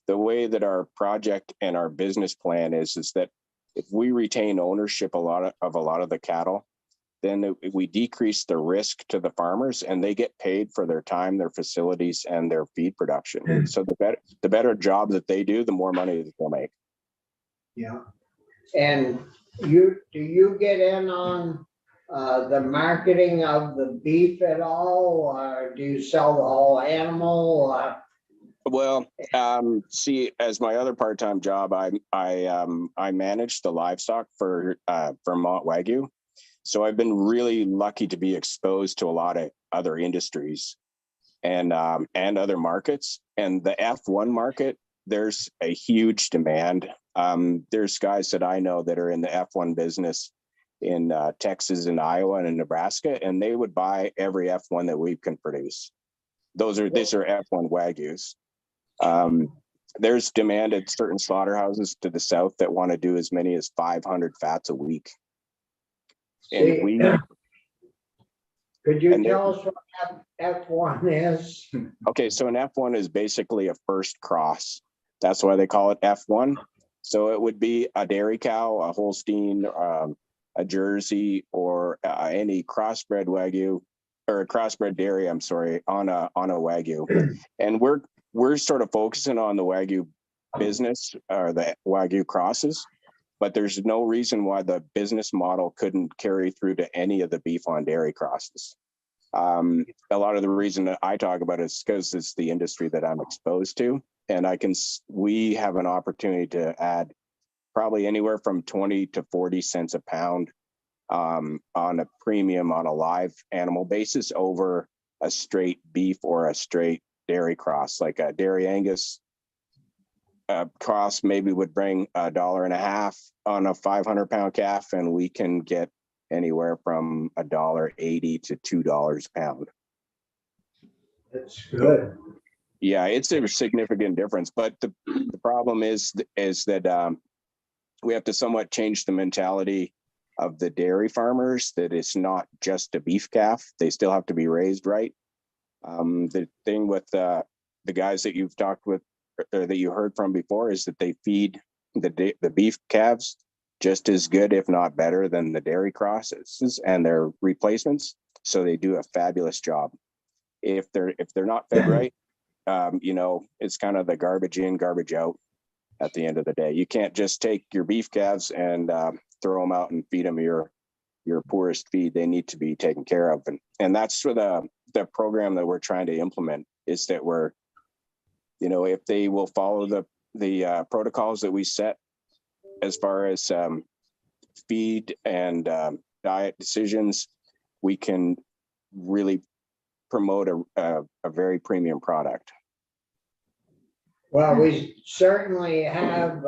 Speaker 19: the way that our project and our business plan is that if we retain ownership of a lot of the cattle, then we decrease the risk to the farmers, and they get paid for their time, their facilities, and their feed production. So the better job that they do, the more money that they'll make.
Speaker 1: Yeah. And do you get in on the marketing of the beef at all, or do you sell the whole animal?
Speaker 19: Well, see, as my other part-time job, I manage the livestock for Vermont Wagyu. So I've been really lucky to be exposed to a lot of other industries and other markets. And the F1 market, there's a huge demand. There's guys that I know that are in the F1 business in Texas and Iowa and in Nebraska, and they would buy every F1 that we can produce. These are F1 Wagyus. There's demand at certain slaughterhouses to the south that want to do as many as 500 fats a week. And
Speaker 1: could you tell us what F1 is?
Speaker 19: Okay, so an F1 is basically a first cross. That's why they call it F1. So it would be a dairy cow, a Holstein, a Jersey, or any crossbred Wagyu, or a crossbred dairy, I'm sorry, on a Wagyu. And we're sort of focusing on the Wagyu business, or the Wagyu crosses, but there's no reason why the business model couldn't carry through to any of the beef on dairy crosses. A lot of the reason that I talk about it is because it's the industry that I'm exposed to, and we have an opportunity to add probably anywhere from 20 to 40 cents a pound on a premium on a live animal basis over a straight beef or a straight dairy cross. Like a dairy Angus cross maybe would bring $1.50 on a 500-pound calf, and we can get anywhere from $1.80 to $2 a pound.
Speaker 1: That's good.
Speaker 19: Yeah, it's a significant difference, but the problem is that we have to somewhat change the mentality of the dairy farmers, that it's not just a beef calf. They still have to be raised right. The thing with the guys that you've talked with, or that you heard from before, is that they feed the beef calves just as good, if not better, than the dairy crosses and their replacements. So they do a fabulous job. If they're not fed right, you know, it's kind of the garbage in, garbage out at the end of the day. You can't just take your beef calves and throw them out and feed them your poorest feed. They need to be taken care of. And that's for the program that we're trying to implement, is that we're, you know, if they will follow the protocols that we set as far as feed and diet decisions, we can really promote a very premium product.
Speaker 1: Well, we certainly have,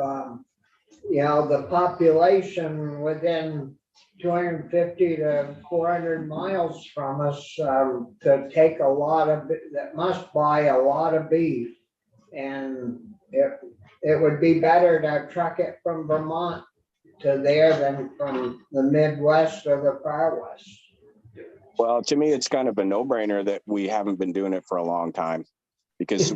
Speaker 1: you know, the population within 250 to 400 miles from us to take a lot of, that must buy a lot of beef. And it would be better to truck it from Vermont to there than from the Midwest or the Far West.
Speaker 19: Well, to me, it's kind of a no-brainer that we haven't been doing it for a long time, because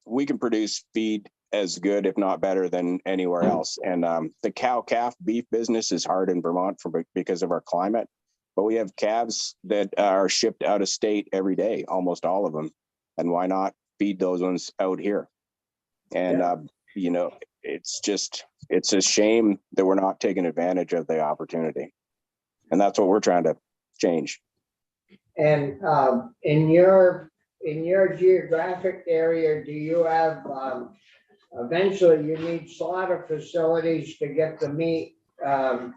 Speaker 19: we can produce feed as good, if not better, than anywhere else. And the cow-calf beef business is hard in Vermont because of our climate, but we have calves that are shipped out of state every day, almost all of them. And why not feed those ones out here? And, you know, it's a shame that we're not taking advantage of the opportunity. And that's what we're trying to change.
Speaker 1: And in your geographic area, do you have, eventually you need slaughter facilities to get the meat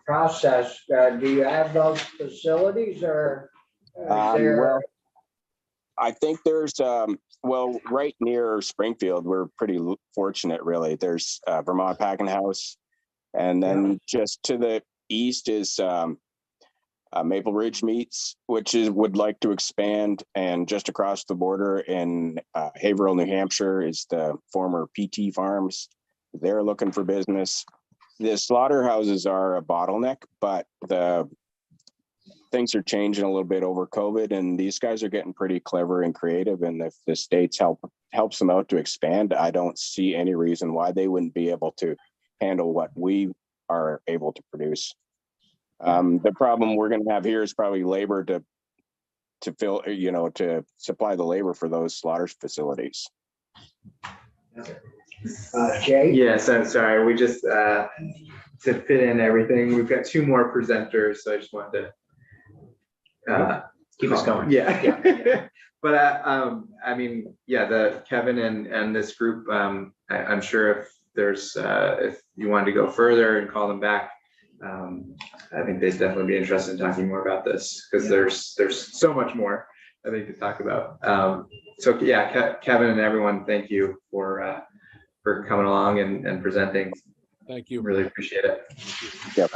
Speaker 1: processed. Do you have those facilities, or is there?
Speaker 19: Well, I think there's, well, right near Springfield, we're pretty fortunate, really. There's Vermont Packing House. And then just to the east is Maple Ridge Meats, which would like to expand. And just across the border in Haverhill, New Hampshire, is the former PT Farms. They're looking for business. The slaughterhouses are a bottleneck, but the things are changing a little bit over COVID, and these guys are getting pretty clever and creative. And if the states helps them out to expand, I don't see any reason why they wouldn't be able to handle what we are able to produce. The problem we're going to have here is probably labor to fill, you know, to supply the labor for those slaughter facilities.
Speaker 1: Jay?
Speaker 14: Yes, I'm sorry. We just, to fit in everything, we've got two more presenters, so I just wanted to
Speaker 5: keep us going.
Speaker 14: Yeah. But I mean, yeah, the Kevin and this group, I'm sure if there's, if you wanted to go further and call them back, I think they'd definitely be interested in talking more about this, because there's so much more I think to talk about. So yeah, Kevin and everyone, thank you for coming along and presenting.
Speaker 15: Thank you.
Speaker 14: Really appreciate it.
Speaker 19: Yep.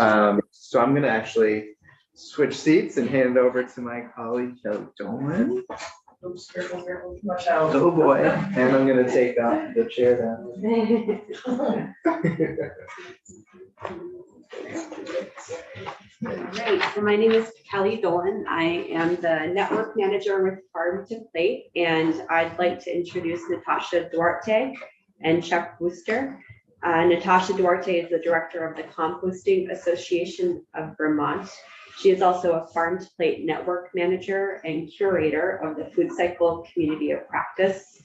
Speaker 14: So I'm going to actually switch seats and hand it over to my colleague, Kelly Dolan. Oh boy. And I'm going to take the chair down.
Speaker 20: Great. So my name is Kelly Dolan. I am the network manager with Farm to Plate, and I'd like to introduce Natasha Duarte and Chuck Wooster. Natasha Duarte is the director of the Composting Association of Vermont. She is also a Farm to Plate network manager and curator of the Food Cycle Community of Practice.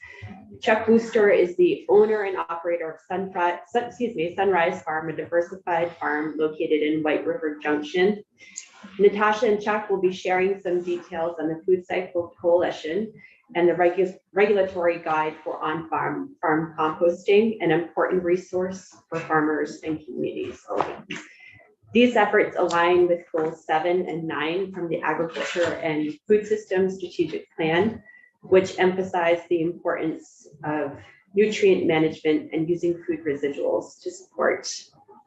Speaker 20: Chuck Wooster is the owner and operator of Sunrise Farm, a diversified farm located in White River Junction. Natasha and Chuck will be sharing some details on the Food Cycle Coalition and the regulatory guide for on-farm composting, an important resource for farmers and communities. These efforts align with goals 7 and 9 from the Agriculture and Food Systems Strategic Plan, which emphasize the importance of nutrient management and using food residuals to support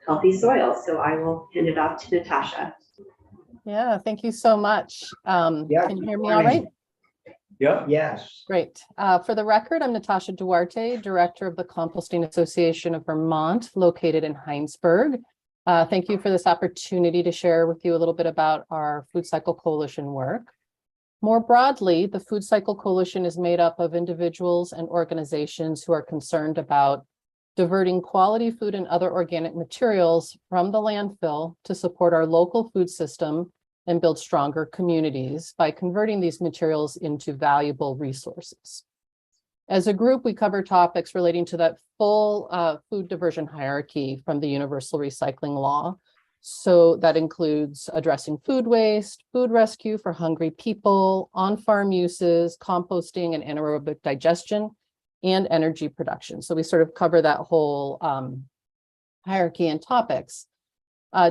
Speaker 20: healthy soil. So I will hand it off to Natasha.
Speaker 21: Yeah, thank you so much. Can you hear me all right?
Speaker 3: Yeah.
Speaker 1: Yes.
Speaker 21: Great. For the record, I'm Natasha Duarte, Director of the Composting Association of Vermont, located in Heinsberg. Thank you for this opportunity to share with you a little bit about our Food Cycle Coalition work. More broadly, the Food Cycle Coalition is made up of individuals and organizations who are concerned about diverting quality food and other organic materials from the landfill to support our local food system and build stronger communities by converting these materials into valuable resources. As a group, we cover topics relating to that full food diversion hierarchy from the Universal Recycling Law. So that includes addressing food waste, food rescue for hungry people, on-farm uses, composting and anaerobic digestion, and energy production. So we sort of cover that whole hierarchy and topics.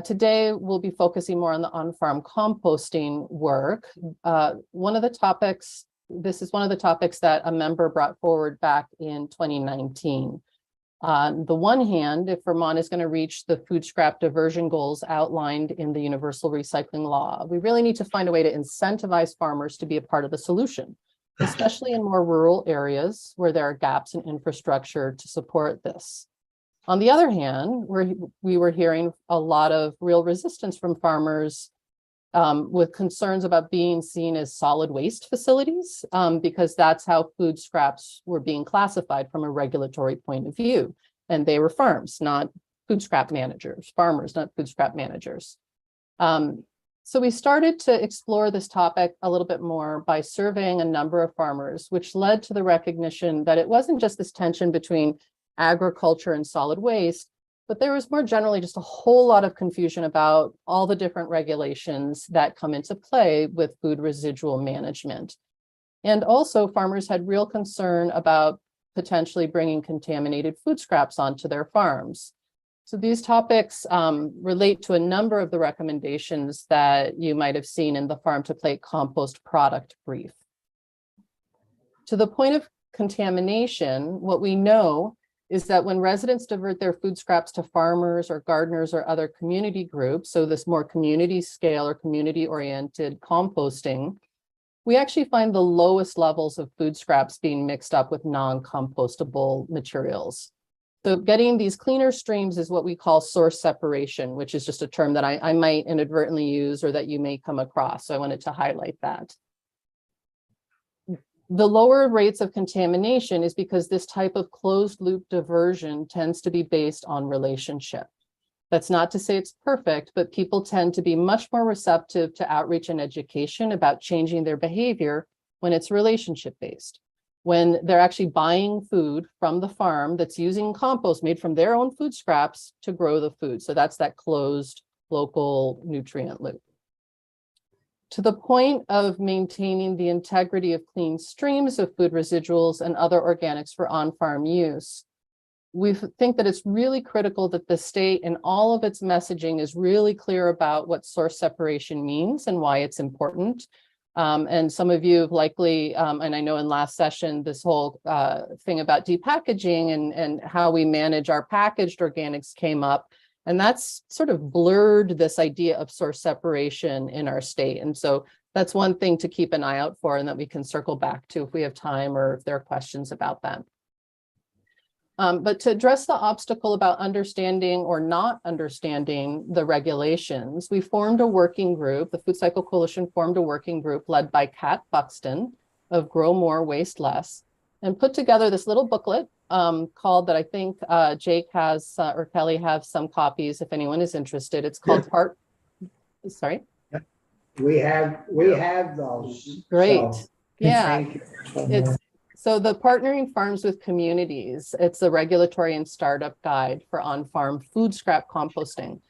Speaker 21: Today, we'll be focusing more on the on-farm composting work. This is one of the topics that a member brought forward back in 2019. On the one hand, if Vermont is going to reach the food scrap diversion goals outlined in the Universal Recycling Law, we really need to find a way to incentivize farmers to be a part of the solution, especially in more rural areas where there are gaps in infrastructure to support this. On the other hand, we were hearing a lot of real resistance from farmers with concerns about being seen as solid waste facilities, because that's how food scraps were being classified from a regulatory point of view. And they were farms, not food scrap managers, farmers, not food scrap managers. So we started to explore this topic a little bit more by surveying a number of farmers, which led to the recognition that it wasn't just this tension between agriculture and solid waste, but there was more generally just a whole lot of confusion about all the different regulations that come into play with food residual management. And also farmers had real concern about potentially bringing contaminated food scraps onto their farms. So these topics relate to a number of the recommendations that you might have seen in the Farm to Plate compost product brief. To the point of contamination, what we know is that when residents divert their food scraps to farmers or gardeners or other community groups, so this more community scale or community-oriented composting, we actually find the lowest levels of food scraps being mixed up with non-compostable materials. So getting these cleaner streams is what we call source separation, which is just a term that I might inadvertently use or that you may come across. So I wanted to highlight that. The lower rates of contamination is because this type of closed loop diversion tends to be based on relationship. That's not to say it's perfect, but people tend to be much more receptive to outreach and education about changing their behavior when it's relationship based. When they're actually buying food from the farm that's using compost made from their own food scraps to grow the food. So that's that closed local nutrient loop. To the point of maintaining the integrity of clean streams of food residuals and other organics for on-farm use, we think that it's really critical that the state in all of its messaging is really clear about what source separation means and why it's important. And some of you have likely, and I know in last session, this whole thing about depackaging and how we manage our packaged organics came up. And that's sort of blurred this idea of source separation in our state. And so that's one thing to keep an eye out for and that we can circle back to if we have time or if there are questions about that. But to address the obstacle about understanding or not understanding the regulations, we formed a working group. The Food Cycle Coalition formed a working group led by Kat Buxton of Grow More, Waste Less, and put together this little booklet called that I think Jake has or Kelly have some copies if anyone is interested. It's called Sorry.
Speaker 1: We have those.
Speaker 21: Great.
Speaker 1: So,
Speaker 21: Yeah.
Speaker 1: thank you.
Speaker 21: So the Partnering Farms with Communities, it's a regulatory and startup guide for on-farm food scrap composting.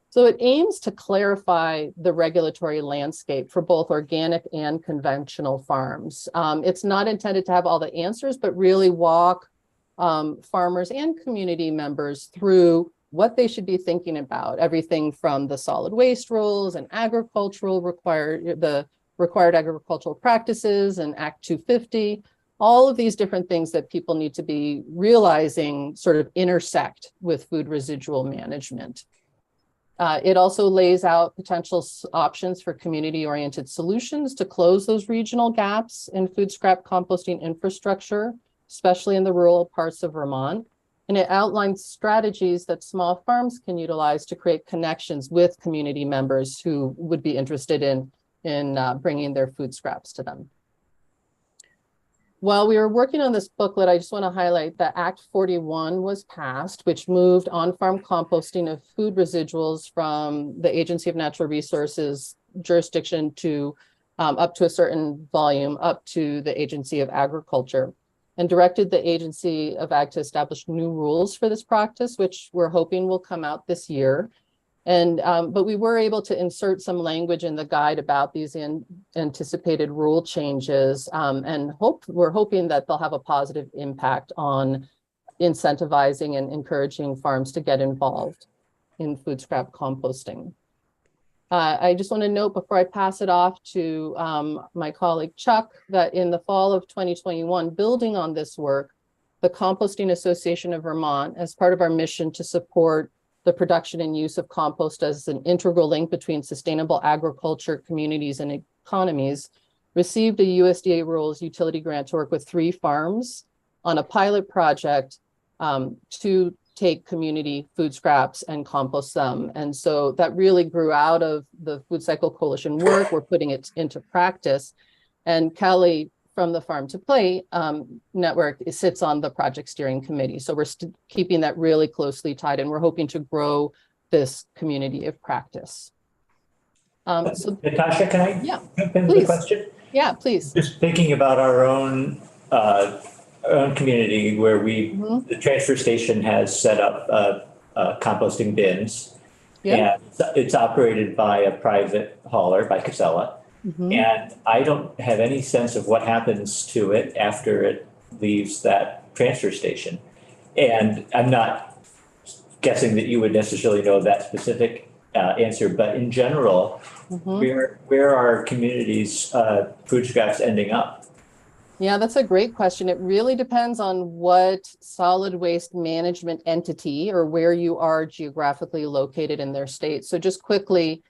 Speaker 21: So it aims to clarify the regulatory landscape for both organic and conventional farms. It's not intended to have all the answers, but really walk farmers and community members through what they should be thinking about. Everything from the solid waste rules and the required agricultural practices and Act 250, all of these different things that people need to be realizing sort of intersect with food residual management. It also lays out potential options for community-oriented solutions to close those regional gaps in food scrap composting infrastructure, especially in the rural parts of Vermont. And it outlines strategies that small farms can utilize to create connections with community members who would be interested in bringing their food scraps to them. While we were working on this booklet, I just want to highlight that Act 41 was passed, which moved on-farm composting of food residuals from the Agency of Natural Resources jurisdiction to up to a certain volume, up to the Agency of Agriculture, and directed the Agency of Ag to establish new rules for this practice, which we're hoping will come out this year. And but we were able to insert some language in the guide about these anticipated rule changes, and we're hoping that they'll have a positive impact on incentivizing and encouraging farms to get involved in food scrap composting. I just want to note before I pass it off to my colleague Chuck that in the fall of 2021, building on this work, the Composting Association of Vermont, as part of our mission to support the production and use of compost as an integral link between sustainable agriculture, communities, and economies, received a USDA Rules utility grant to work with 3 farms on a pilot project to take community food scraps and compost them. And so that really grew out of the Food Cycle Coalition work. We're putting it into practice. And Kelly from the Farm to Plate network sits on the project steering committee. So we're keeping that really closely tied, and we're hoping to grow this community of practice.
Speaker 2: So Natasha, can I jump into the question?
Speaker 21: Yeah, please.
Speaker 2: Just thinking about our own community where the transfer station has set up composting bins, and it's operated by a private hauler, by Casella. And I don't have any sense of what happens to it after it leaves that transfer station. And I'm not guessing that you would necessarily know that specific answer, but in general, where are communities' food scraps ending up?
Speaker 21: Yeah, that's a great question. It really depends on what solid waste management entity or where you are geographically located in their state. So just quickly,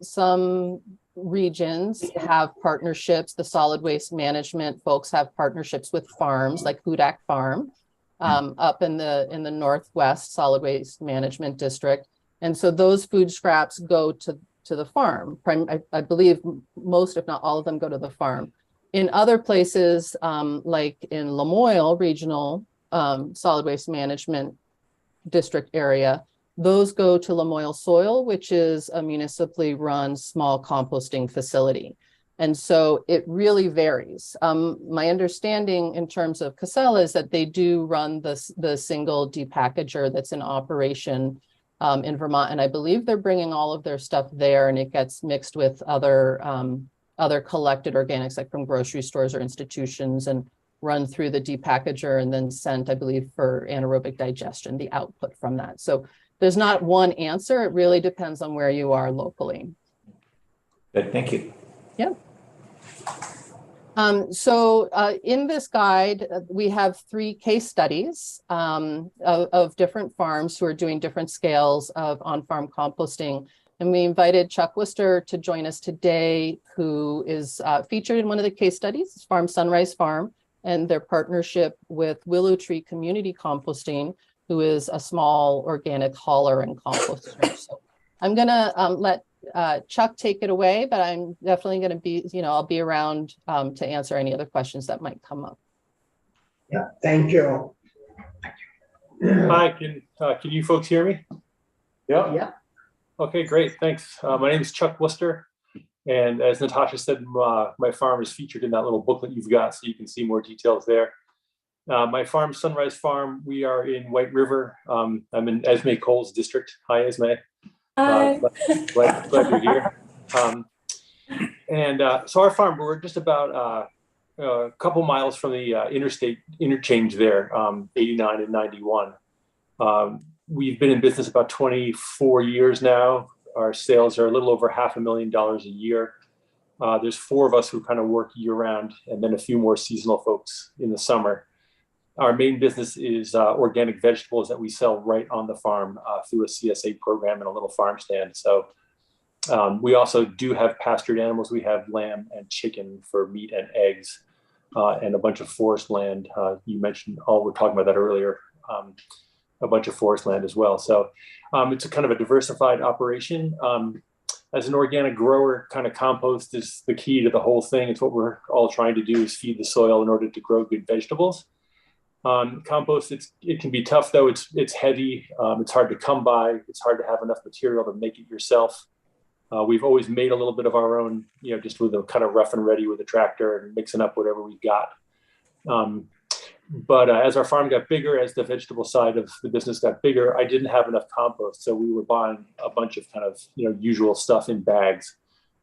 Speaker 21: some regions have partnerships. The solid waste management folks have partnerships with farms like Hudak Farm up in the Northwest Solid Waste Management District. And so those food scraps go to the farm. I believe most, if not all of them, go to the farm. In other places, like in Lamoille Regional Solid Waste Management District area, those go to Lamoille Soil, which is a municipally run small composting facility. And so it really varies. My understanding in terms of Casella is that they do run the single depackager that's in operation in Vermont. And I believe they're bringing all of their stuff there, and it gets mixed with other collected organics, like from grocery stores or institutions, and run through the depackager and then sent, I believe, for anaerobic digestion, the output from that. So there's not one answer. It really depends on where you are locally.
Speaker 2: Good, thank you.
Speaker 21: Yeah. So in this guide, we have 3 case studies of different farms who are doing different scales of on-farm composting. And we invited Chuck Worcester to join us today, who is featured in one of the case studies, Farm Sunrise Farm, and their partnership with Willow Tree Community Composting, who is a small organic hauler and composter. So I'm gonna let Chuck take it away, but I'm definitely gonna be, I'll be around to answer any other questions that might come up.
Speaker 1: Yeah, thank you.
Speaker 3: Hi, can you folks hear me?
Speaker 1: Yeah.
Speaker 3: Okay, great, thanks. My name is Chuck Worcester, and as Natasha said, my farm is featured in that little booklet you've got, so you can see more details there. My farm, Sunrise Farm, we are in White River. I'm in Esme Coles district. Hi, Esme.
Speaker 12: Hi.
Speaker 3: Glad you're here. So our farm, we're just about a couple miles from the interstate interchange there, 89 and 91. We've been in business about 24 years now. Our sales are a little over $500,000 a year. There's 4 of us who kind of work year round, and then a few more seasonal folks in the summer. Our main business is organic vegetables that we sell right on the farm through a CSA program and a little farm stand. So we also do have pastured animals. We have lamb and chicken for meat and eggs, and a bunch of forest land. You mentioned, we're talking about that earlier, a bunch of forest land as well. So it's a kind of a diversified operation. As an organic grower, kind of compost is the key to the whole thing. It's what we're all trying to do, is feed the soil in order to grow good vegetables. Compost, it can be tough though. It's heavy. It's hard to come by. It's hard to have enough material to make it yourself. We've always made a little bit of our own, just with a kind of rough and ready with a tractor and mixing up whatever we got. But as our farm got bigger, as the vegetable side of the business got bigger, I didn't have enough compost. So we were buying a bunch of kind of, usual stuff in bags,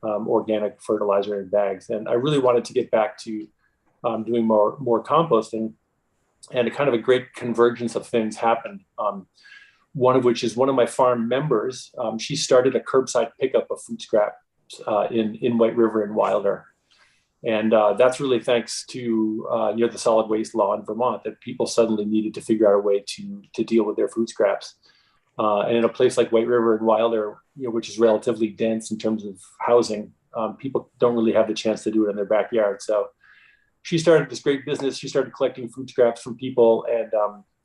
Speaker 3: organic fertilizer in bags. And I really wanted to get back to doing more composting. And a kind of a great convergence of things happened. One of which is one of my farm members. She started a curbside pickup of food scraps in White River and Wilder. And that's really thanks to the solid waste law in Vermont, that people suddenly needed to figure out a way to deal with their food scraps. And in a place like White River and Wilder, which is relatively dense in terms of housing, people don't really have the chance to do it in their backyard. So she started this great business. She started collecting food scraps from people, and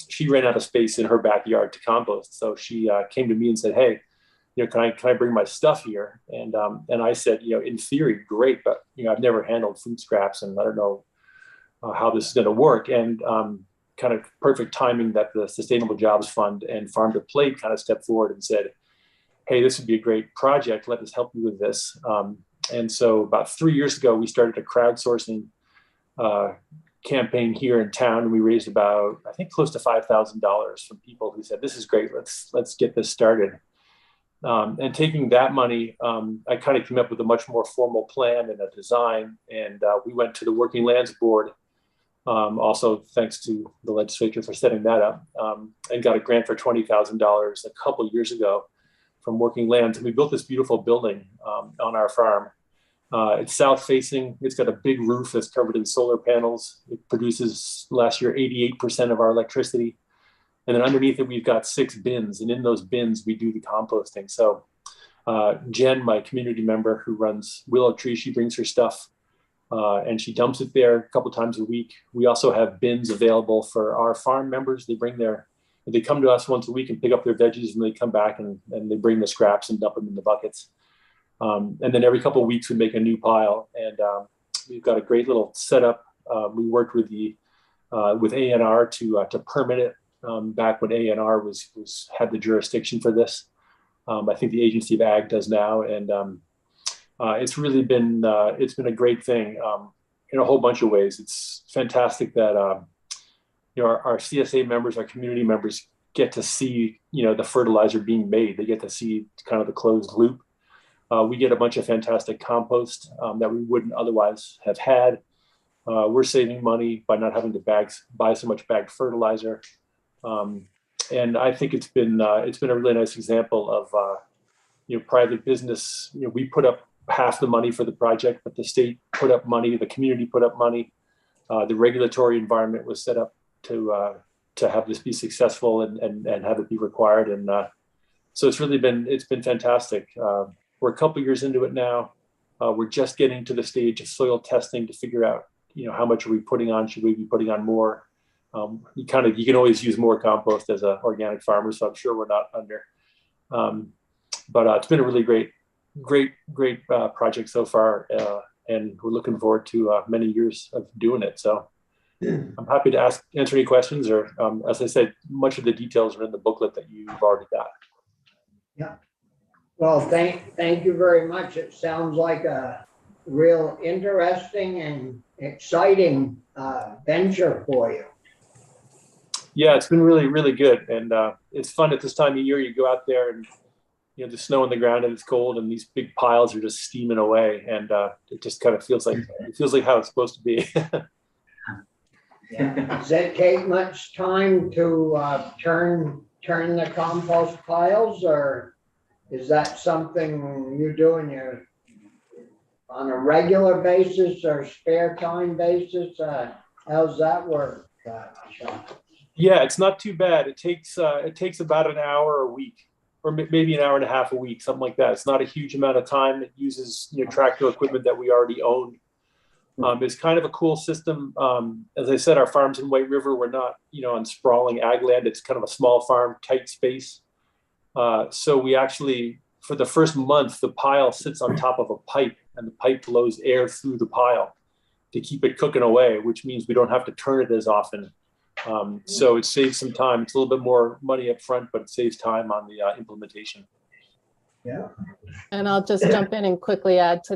Speaker 3: she ran out of space in her backyard to compost. So she came to me and said, "Hey, can I bring my stuff here?" And I said, in theory, great, but I've never handled food scraps, and I don't know how this is going to work. And kind of perfect timing that the Sustainable Jobs Fund and Farm to Plate kind of stepped forward and said, "Hey, this would be a great project. Let us help you with this." And so about 3 years ago, we started a crowdsourcing campaign here in town, and we raised about, I think, close to $5,000 from people who said, "This is great. Let's get this started." And taking that money, I kind of came up with a much more formal plan and a design. And we went to the Working Lands Board, also thanks to the legislature for setting that up, and got a grant for $20,000 a couple years ago from Working Lands. And we built this beautiful building on our farm. It's south facing. It's got a big roof that's covered in solar panels. It produces last year 88% of our electricity. And then underneath it, we've got 6 bins. And in those bins, we do the composting. So Jen, my community member who runs Willow Tree, she brings her stuff and she dumps it there a couple times a week. We also have bins available for our farm members. They come to us once a week and pick up their veggies, and they come back and they bring the scraps and dump them in the buckets. And then every couple of weeks we make a new pile, and we've got a great little setup. We worked with with ANR to permit it back when ANR had the jurisdiction for this. I think the Agency of Ag does now, and it's really been a great thing in a whole bunch of ways. It's fantastic that our CSA members, our community members, get to see the fertilizer being made. They get to see kind of the closed loop. We get a bunch of fantastic compost that we wouldn't otherwise have had. We're saving money by not having to buy so much bagged fertilizer. And I think it's been a really nice example of private business. We put up half the money for the project, but the state put up money, the community put up money. The regulatory environment was set up to have this be successful and have it be required. And so it's been fantastic. We're a couple years into it now. We're just getting to the stage of soil testing to figure out, how much are we putting on? Should we be putting on more? You can always use more compost as an organic farmer, so I'm sure we're not under. But it's been a really great project so far, and we're looking forward to many years of doing it. So I'm happy to answer any questions, or as I said, much of the details are in the booklet that you've already got.
Speaker 1: Yeah. Well, thank you very much. It sounds like a real interesting and exciting venture for you.
Speaker 3: Yeah, it's been really, really good. And it's fun at this time of year. You go out there and, the snow on the ground and it's cold and these big piles are just steaming away. And it just kind of feels like how it's supposed to be.
Speaker 1: Yeah. Does it take much time to turn the compost piles, or is that something you do on a regular basis or spare time basis? How's that work? that, Chuck?
Speaker 3: Yeah, it's not too bad. It takes about an hour a week, or maybe an hour and a half a week, something like that. It's not a huge amount of time. It uses tractor equipment that we already own. It's kind of a cool system. As I said, our farm's in White River. We're not on sprawling ag land. It's kind of a small farm, tight space. So we actually, for the first month, the pile sits on top of a pipe, and the pipe blows air through the pile to keep it cooking away, which means we don't have to turn it as often. So it saves some time. It's a little bit more money up front, but it saves time on the implementation.
Speaker 1: Yeah.
Speaker 21: And I'll just jump in and quickly add to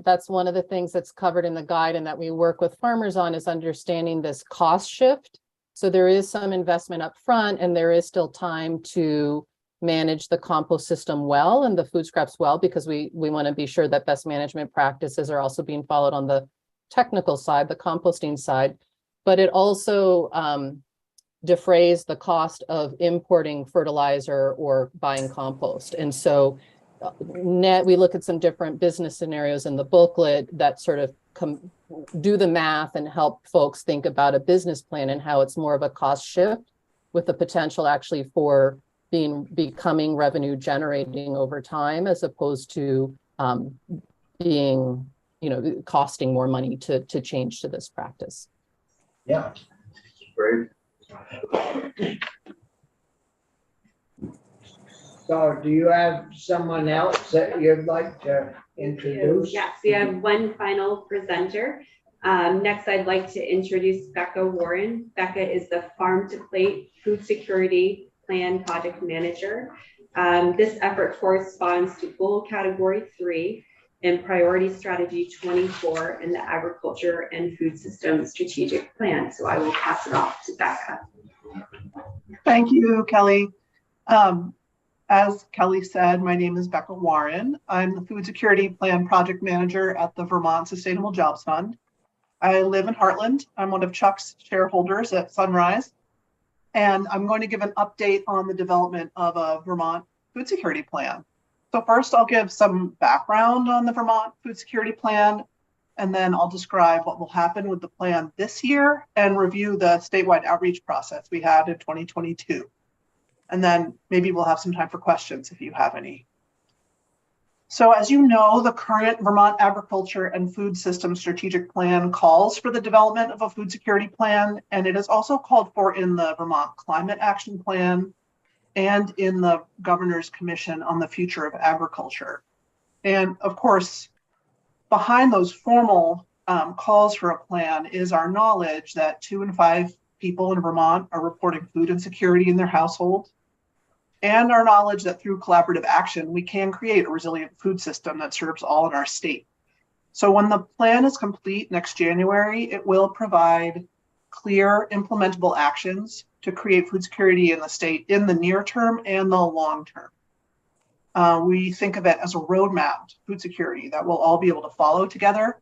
Speaker 21: that's one of the things that's covered in the guide and that we work with farmers on is understanding this cost shift. So there is some investment up front, and there is still time to manage the compost system well and the food scraps well, because we want to be sure that best management practices are also being followed on the technical side, the composting side. But it also defrays the cost of importing fertilizer or buying compost. And so we look at some different business scenarios in the booklet that sort of do the math and help folks think about a business plan and how it's more of a cost shift with the potential actually for becoming revenue generating over time, as opposed to being, costing more money to change to this practice.
Speaker 1: Yeah.
Speaker 5: Great.
Speaker 1: So do you have someone else that you'd like to introduce?
Speaker 20: Yes, we have one final presenter. Next, I'd like to introduce Becca Warren. Becca is the Farm to Plate Food Security Plan Project Manager. This effort corresponds to Goal Category 3 and Priority Strategy 24 in the Agriculture and Food System Strategic Plan. So I will pass it off to Becca.
Speaker 7: Thank you, Kelly. As Kelly said, my name is Becca Warren. I'm the Food Security Plan Project Manager at the Vermont Sustainable Jobs Fund. I live in Heartland. I'm one of Chuck's shareholders at Sunrise. And I'm going to give an update on the development of a Vermont food security plan. So first, I'll give some background on the Vermont food security plan, and then I'll describe what will happen with the plan this year and review the statewide outreach process we had in 2022. And then maybe we'll have some time for questions if you have any. So as you know, the current Vermont Agriculture and Food System Strategic Plan calls for the development of a food security plan, and it is also called for in the Vermont Climate Action Plan and in the Governor's Commission on the Future of Agriculture. And of course, behind those formal calls for a plan is our knowledge that 2 in 5 people in Vermont are reporting food insecurity in their household, and our knowledge that through collaborative action, we can create a resilient food system that serves all in our state. So when the plan is complete next January, it will provide clear implementable actions to create food security in the state in the near term and the long term. We think of it as a roadmap to food security that we'll all be able to follow together.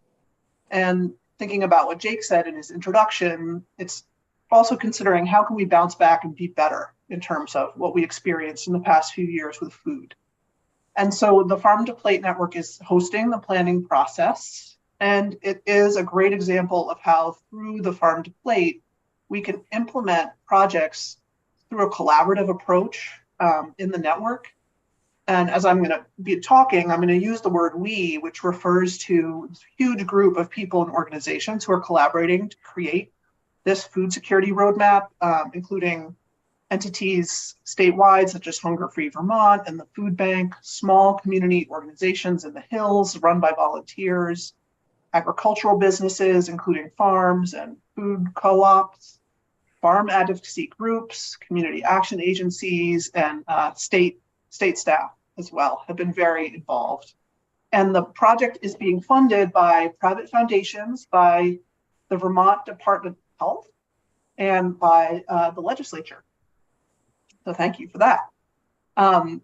Speaker 7: And thinking about what Jake said in his introduction, it's also considering how can we bounce back and be better in terms of what we experienced in the past few years with food. And so the Farm to Plate Network is hosting the planning process, and it is a great example of how through the Farm to Plate, we can implement projects through a collaborative approach in the network. And as I'm going to be talking, I'm going to use the word we, which refers to this huge group of people and organizations who are collaborating to create this food security roadmap, including entities statewide such as Hunger Free Vermont and the Food Bank, small community organizations in the hills run by volunteers, agricultural businesses, including farms and food co-ops, farm advocacy groups, community action agencies, and state staff as well have been very involved. And the project is being funded by private foundations, by the Vermont Department of Health, and by the legislature. So thank you for that. And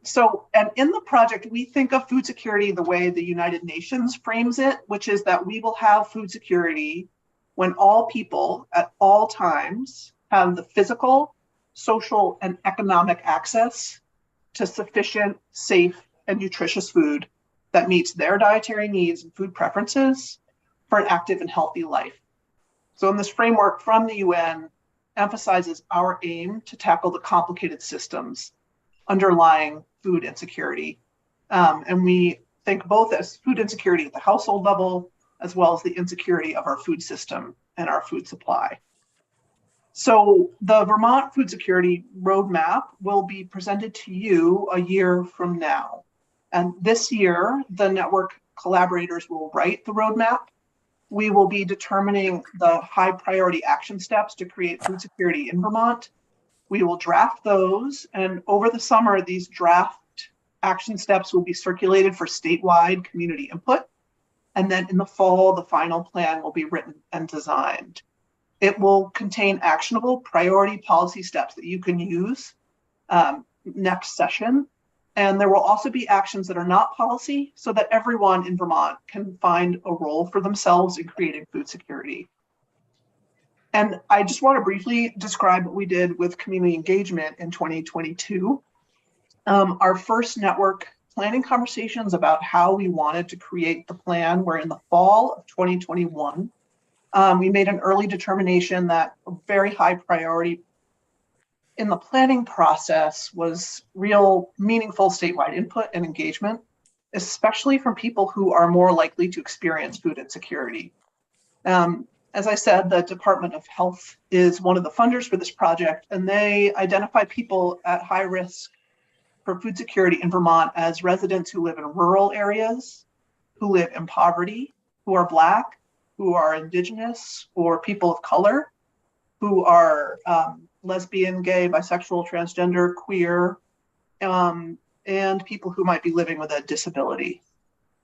Speaker 7: in the project, we think of food security the way the United Nations frames it, which is that we will have food security when all people at all times have the physical, social, and economic access to sufficient, safe, and nutritious food that meets their dietary needs and food preferences for an active and healthy life. So in this framework from the UN emphasizes our aim to tackle the complicated systems underlying food insecurity. And we think both as food insecurity at the household level, as well as the insecurity of our food system and our food supply. So the Vermont Food Security Roadmap will be presented to you a year from now. And this year, the network collaborators will write the roadmap. We will be determining the high priority action steps to create food security in Vermont. We will draft those, and over the summer, these draft action steps will be circulated for statewide community input. And then in the fall, the final plan will be written and designed. It will contain actionable priority policy steps that you can use next session. And there will also be actions that are not policy so that everyone in Vermont can find a role for themselves in creating food security. And I just want to briefly describe what we did with community engagement in 2022. Our first network planning conversations about how we wanted to create the plan were in the fall of 2021. We made an early determination that a very high priority in the planning process was real meaningful statewide input and engagement, especially from people who are more likely to experience food insecurity. As I said, the Department of Health is one of the funders for this project, and they identify people at high risk for food security in Vermont as residents who live in rural areas, who live in poverty, who are Black, who are Indigenous, or people of color, who are lesbian, gay, bisexual, transgender, queer, and people who might be living with a disability.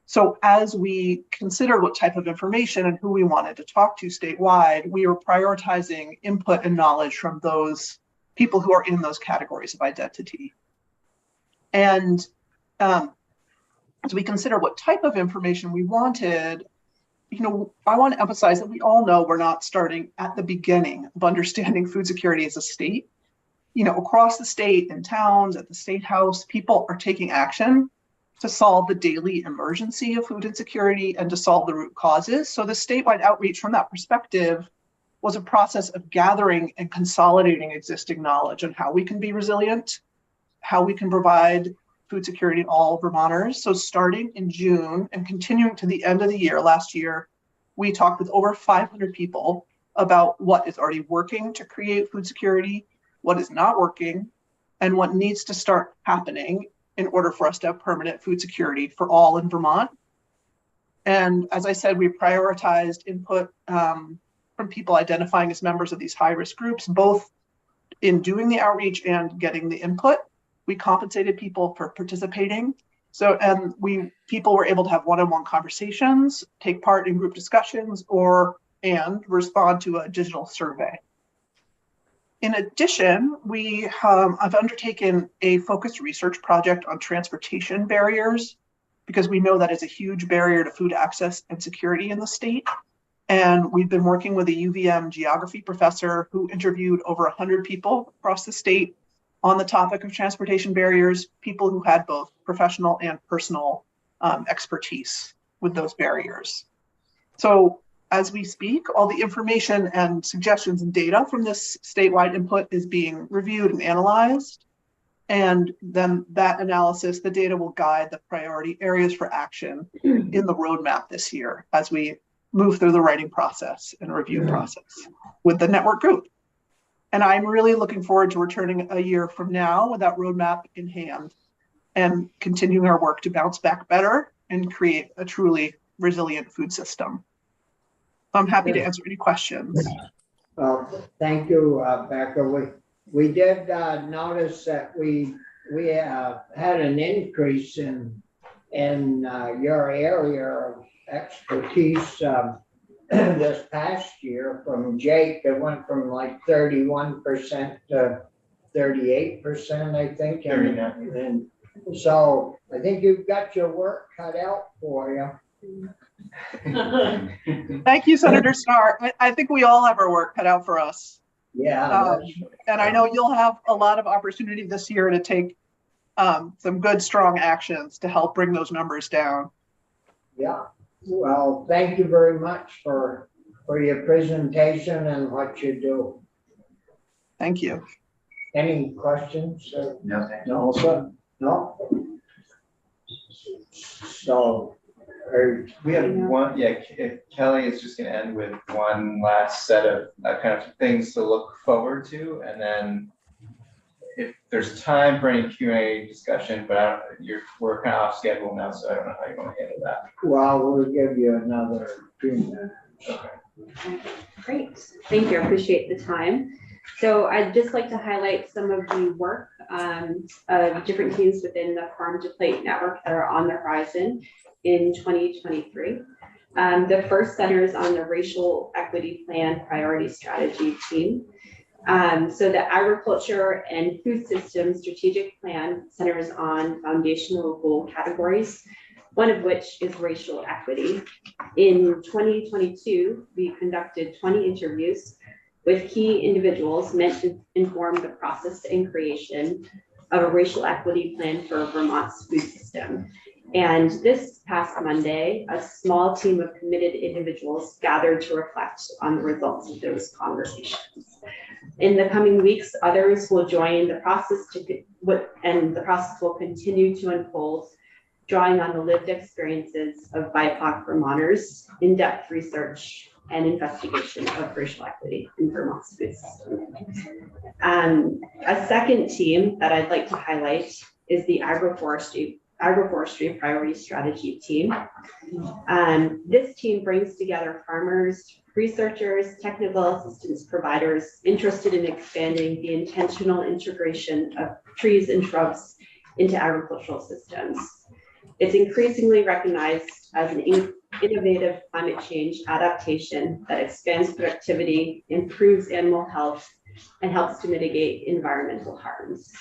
Speaker 7: So as we considered what type of information and who we wanted to talk to statewide, we were prioritizing input and knowledge from those people who are in those categories of identity. And as we consider what type of information we wanted, I want to emphasize that we all know we're not starting at the beginning of understanding food security as a state. Across the state, in towns, at the state house, people are taking action to solve the daily emergency of food insecurity and to solve the root causes. So the statewide outreach from that perspective was a process of gathering and consolidating existing knowledge on how we can be resilient, how we can provide food security to all Vermonters. So starting in June and continuing to the end of the year, last year, we talked with over 500 people about what is already working to create food security, what is not working, and what needs to start happening in order for us to have permanent food security for all in Vermont. And as I said, we prioritized input from people identifying as members of these high-risk groups, both in doing the outreach and getting the input. We compensated people for participating. And people were able to have one-on-one conversations, take part in group discussions, and respond to a digital survey. In addition, we have undertaken a focused research project on transportation barriers, because we know that is a huge barrier to food access and security in the state. And we've been working with a UVM geography professor who interviewed over 100 people across the state on the topic of transportation barriers, people who had both professional and personal expertise with those barriers. So as we speak, all the information and suggestions and data from this statewide input is being reviewed and analyzed. And then that analysis, the data will guide the priority areas for action in the roadmap this year as we move through the writing process and review process with the network group. And I'm really looking forward to returning a year from now with that roadmap in hand and continuing our work to bounce back better and create a truly resilient food system. I'm happy to answer any questions.
Speaker 1: Thank you, Becca. We did notice that we had an increase in your area of expertise this past year from Jake. It went from like 31% to 38%, I think. And so I think you've got your work cut out for you.
Speaker 7: Thank you, Senator Starr. I think we all have our work cut out for us.
Speaker 1: Yeah.
Speaker 7: And I know you'll have a lot of opportunity this year to take some good, strong actions to help bring those numbers down.
Speaker 1: Yeah. Well, thank you very much for your presentation and what you do.
Speaker 7: Thank you.
Speaker 1: Any questions?
Speaker 5: No, thank you.
Speaker 1: No, also, no? So,
Speaker 14: We have one, yeah, if Kelly is just gonna end with one last set of kind of things to look forward to, and then if there's time for any Q&A discussion, but we're kind of off schedule now, so I don't know how you want to handle that.
Speaker 1: well, we'll give you another 2 minutes.
Speaker 14: Okay.
Speaker 20: Great, thank you, I appreciate the time. So I'd just like to highlight some of the work of different teams within the Farm to Plate network that are on the horizon in 2023. The first centers on the Racial Equity Plan Priority Strategy team. So the Agriculture and Food Systems Strategic Plan centers on foundational goal categories, one of which is racial equity. In 2022, we conducted 20 interviews with key individuals meant to inform the process and creation of a racial equity plan for Vermont's food system. And this past Monday, a small team of committed individuals gathered to reflect on the results of those conversations. In the coming weeks, others will join the process and the process will continue to unfold, drawing on the lived experiences of BIPOC Vermonters, in-depth research and investigation of racial equity in Vermont's food system. A second team that I'd like to highlight is the agroforestry priority strategy team. This team brings together farmers, researchers, technical assistance providers interested in expanding the intentional integration of trees and shrubs into agricultural systems. It's increasingly recognized as an innovative climate change adaptation that expands productivity, improves animal health, and helps to mitigate environmental harms.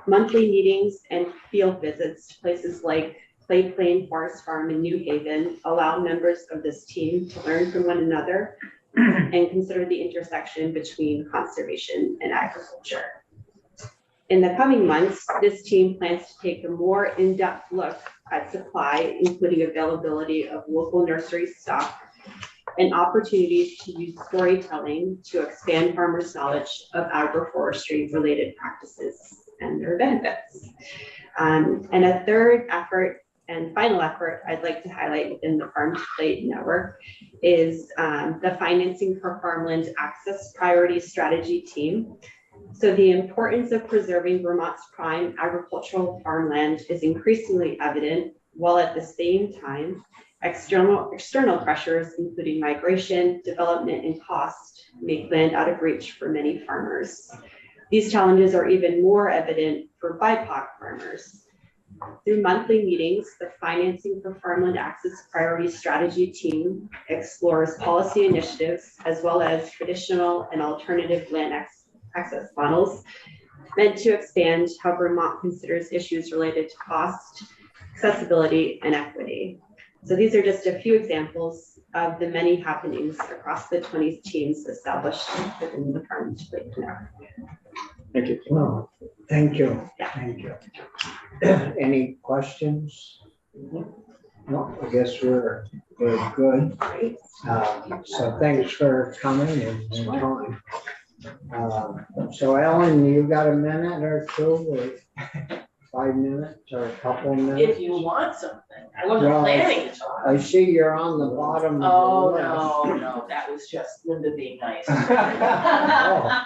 Speaker 20: Monthly meetings and field visits to places like Clay Plain Forest Farm in New Haven allow members of this team to learn from one another and consider the intersection between conservation and agriculture. In the coming months, this team plans to take a more in-depth look at supply, including availability of local nursery stock and opportunities to use storytelling to expand farmers' knowledge of agroforestry related practices and their benefits. And a third effort and final effort I'd like to highlight within the Farm to Plate network is the Financing for Farmland Access Priority Strategy team. So the importance of preserving Vermont's prime agricultural farmland is increasingly evident, while at the same time, external pressures, including migration, development, and cost, make land out of reach for many farmers. These challenges are even more evident for BIPOC farmers. Through monthly meetings, the Financing for Farmland Access Priority Strategy team explores policy initiatives as well as traditional and alternative land access models meant to expand how Vermont considers issues related to cost, accessibility, and equity. So these are just a few examples of the many happenings across the 20 teams established within the Farm to Plate network.
Speaker 14: Thank you.
Speaker 1: No, thank you. Thank you. Any questions? No, I guess we're good. So thanks for coming and time. So Ellen, you got a minute or two, or 5 minutes or a couple minutes?
Speaker 8: If you want something, I wasn't planning to talk.
Speaker 1: I see you're on the bottom of the list.
Speaker 8: No, that was just Linda being nice.
Speaker 1: Oh.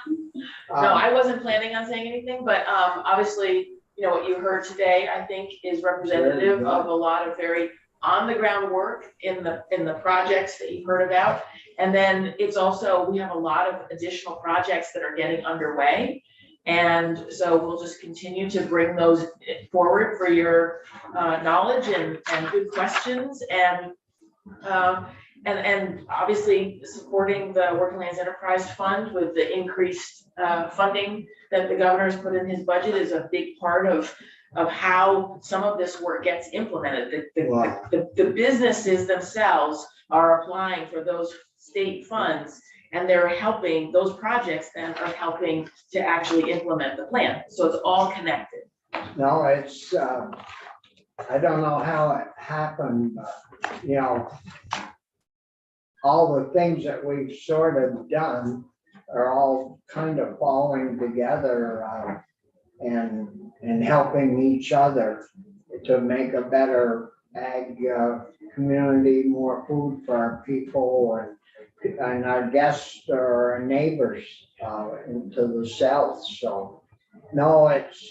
Speaker 8: No, I wasn't planning on saying anything, but obviously, you know, what you heard today, I think, is representative of a lot of very on the ground work in the projects that you've heard about. And then it's also, we have a lot of additional projects that are getting underway. And so we'll just continue to bring those forward for your knowledge and good questions. And obviously supporting the Working Lands Enterprise Fund with the increased funding that the governor's put in his budget is a big part of how some of this work gets implemented. The businesses themselves are applying for those state funds, and they're helping, those projects then are helping to actually implement the plan. So it's all connected.
Speaker 1: No, it's, I don't know how it happened, but, you know, all the things that we've sort of done are all kind of falling together and helping each other to make a better ag community, more food for our people and our guests or our neighbors into the south. So no, it's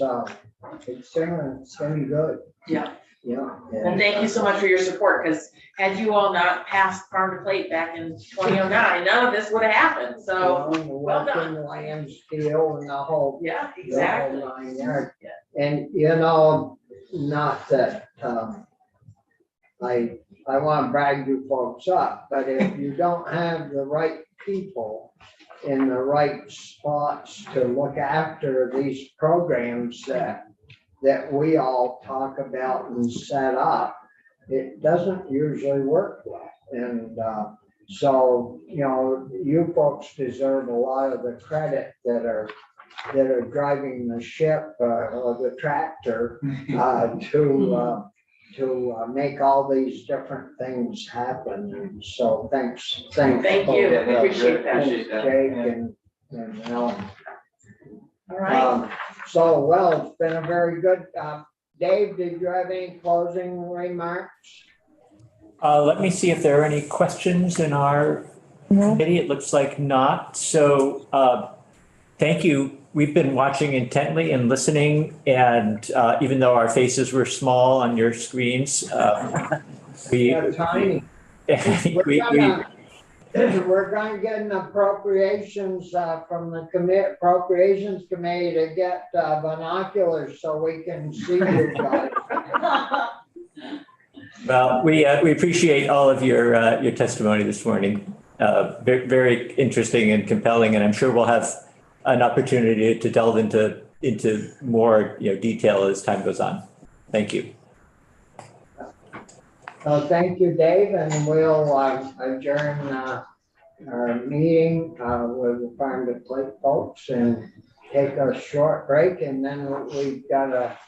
Speaker 1: been good.
Speaker 8: Yeah.
Speaker 1: Yeah.
Speaker 8: Well, thank you so much for your support, because had you all not passed Farm to Plate back in 2009, none of this would have happened. So well done.
Speaker 1: The land deal and the whole.
Speaker 8: Yeah, exactly.
Speaker 1: The whole 9 yards. And you know, not that I want to brag you folks up, but if you don't have the right people in the right spots to look after these programs that we all talk about and set up, it doesn't usually work well. And so, you know, you folks deserve a lot of the credit that are driving the ship or the tractor to make all these different things happen. And so thanks.
Speaker 8: Thank you.
Speaker 1: both,
Speaker 8: Appreciate that.
Speaker 1: Jake and Ellen.
Speaker 8: All right.
Speaker 1: So, well, it's been a very good, Dave, did you have any closing remarks?
Speaker 2: Let me see if there are any questions in our committee. It looks like not. So thank you. We've been watching intently and listening. And even though our faces were small on your screens,
Speaker 1: They're tiny. We're going to get an appropriations from the appropriations committee to get binoculars so we can see you guys.
Speaker 2: Well, we appreciate all of your testimony this morning. Very, very interesting and compelling, and I'm sure we'll have an opportunity to delve into more detail as time goes on. Thank you.
Speaker 1: Thank you, Dave, and we'll adjourn our meeting with the Farm to Plate folks and take a short break, and then we've got a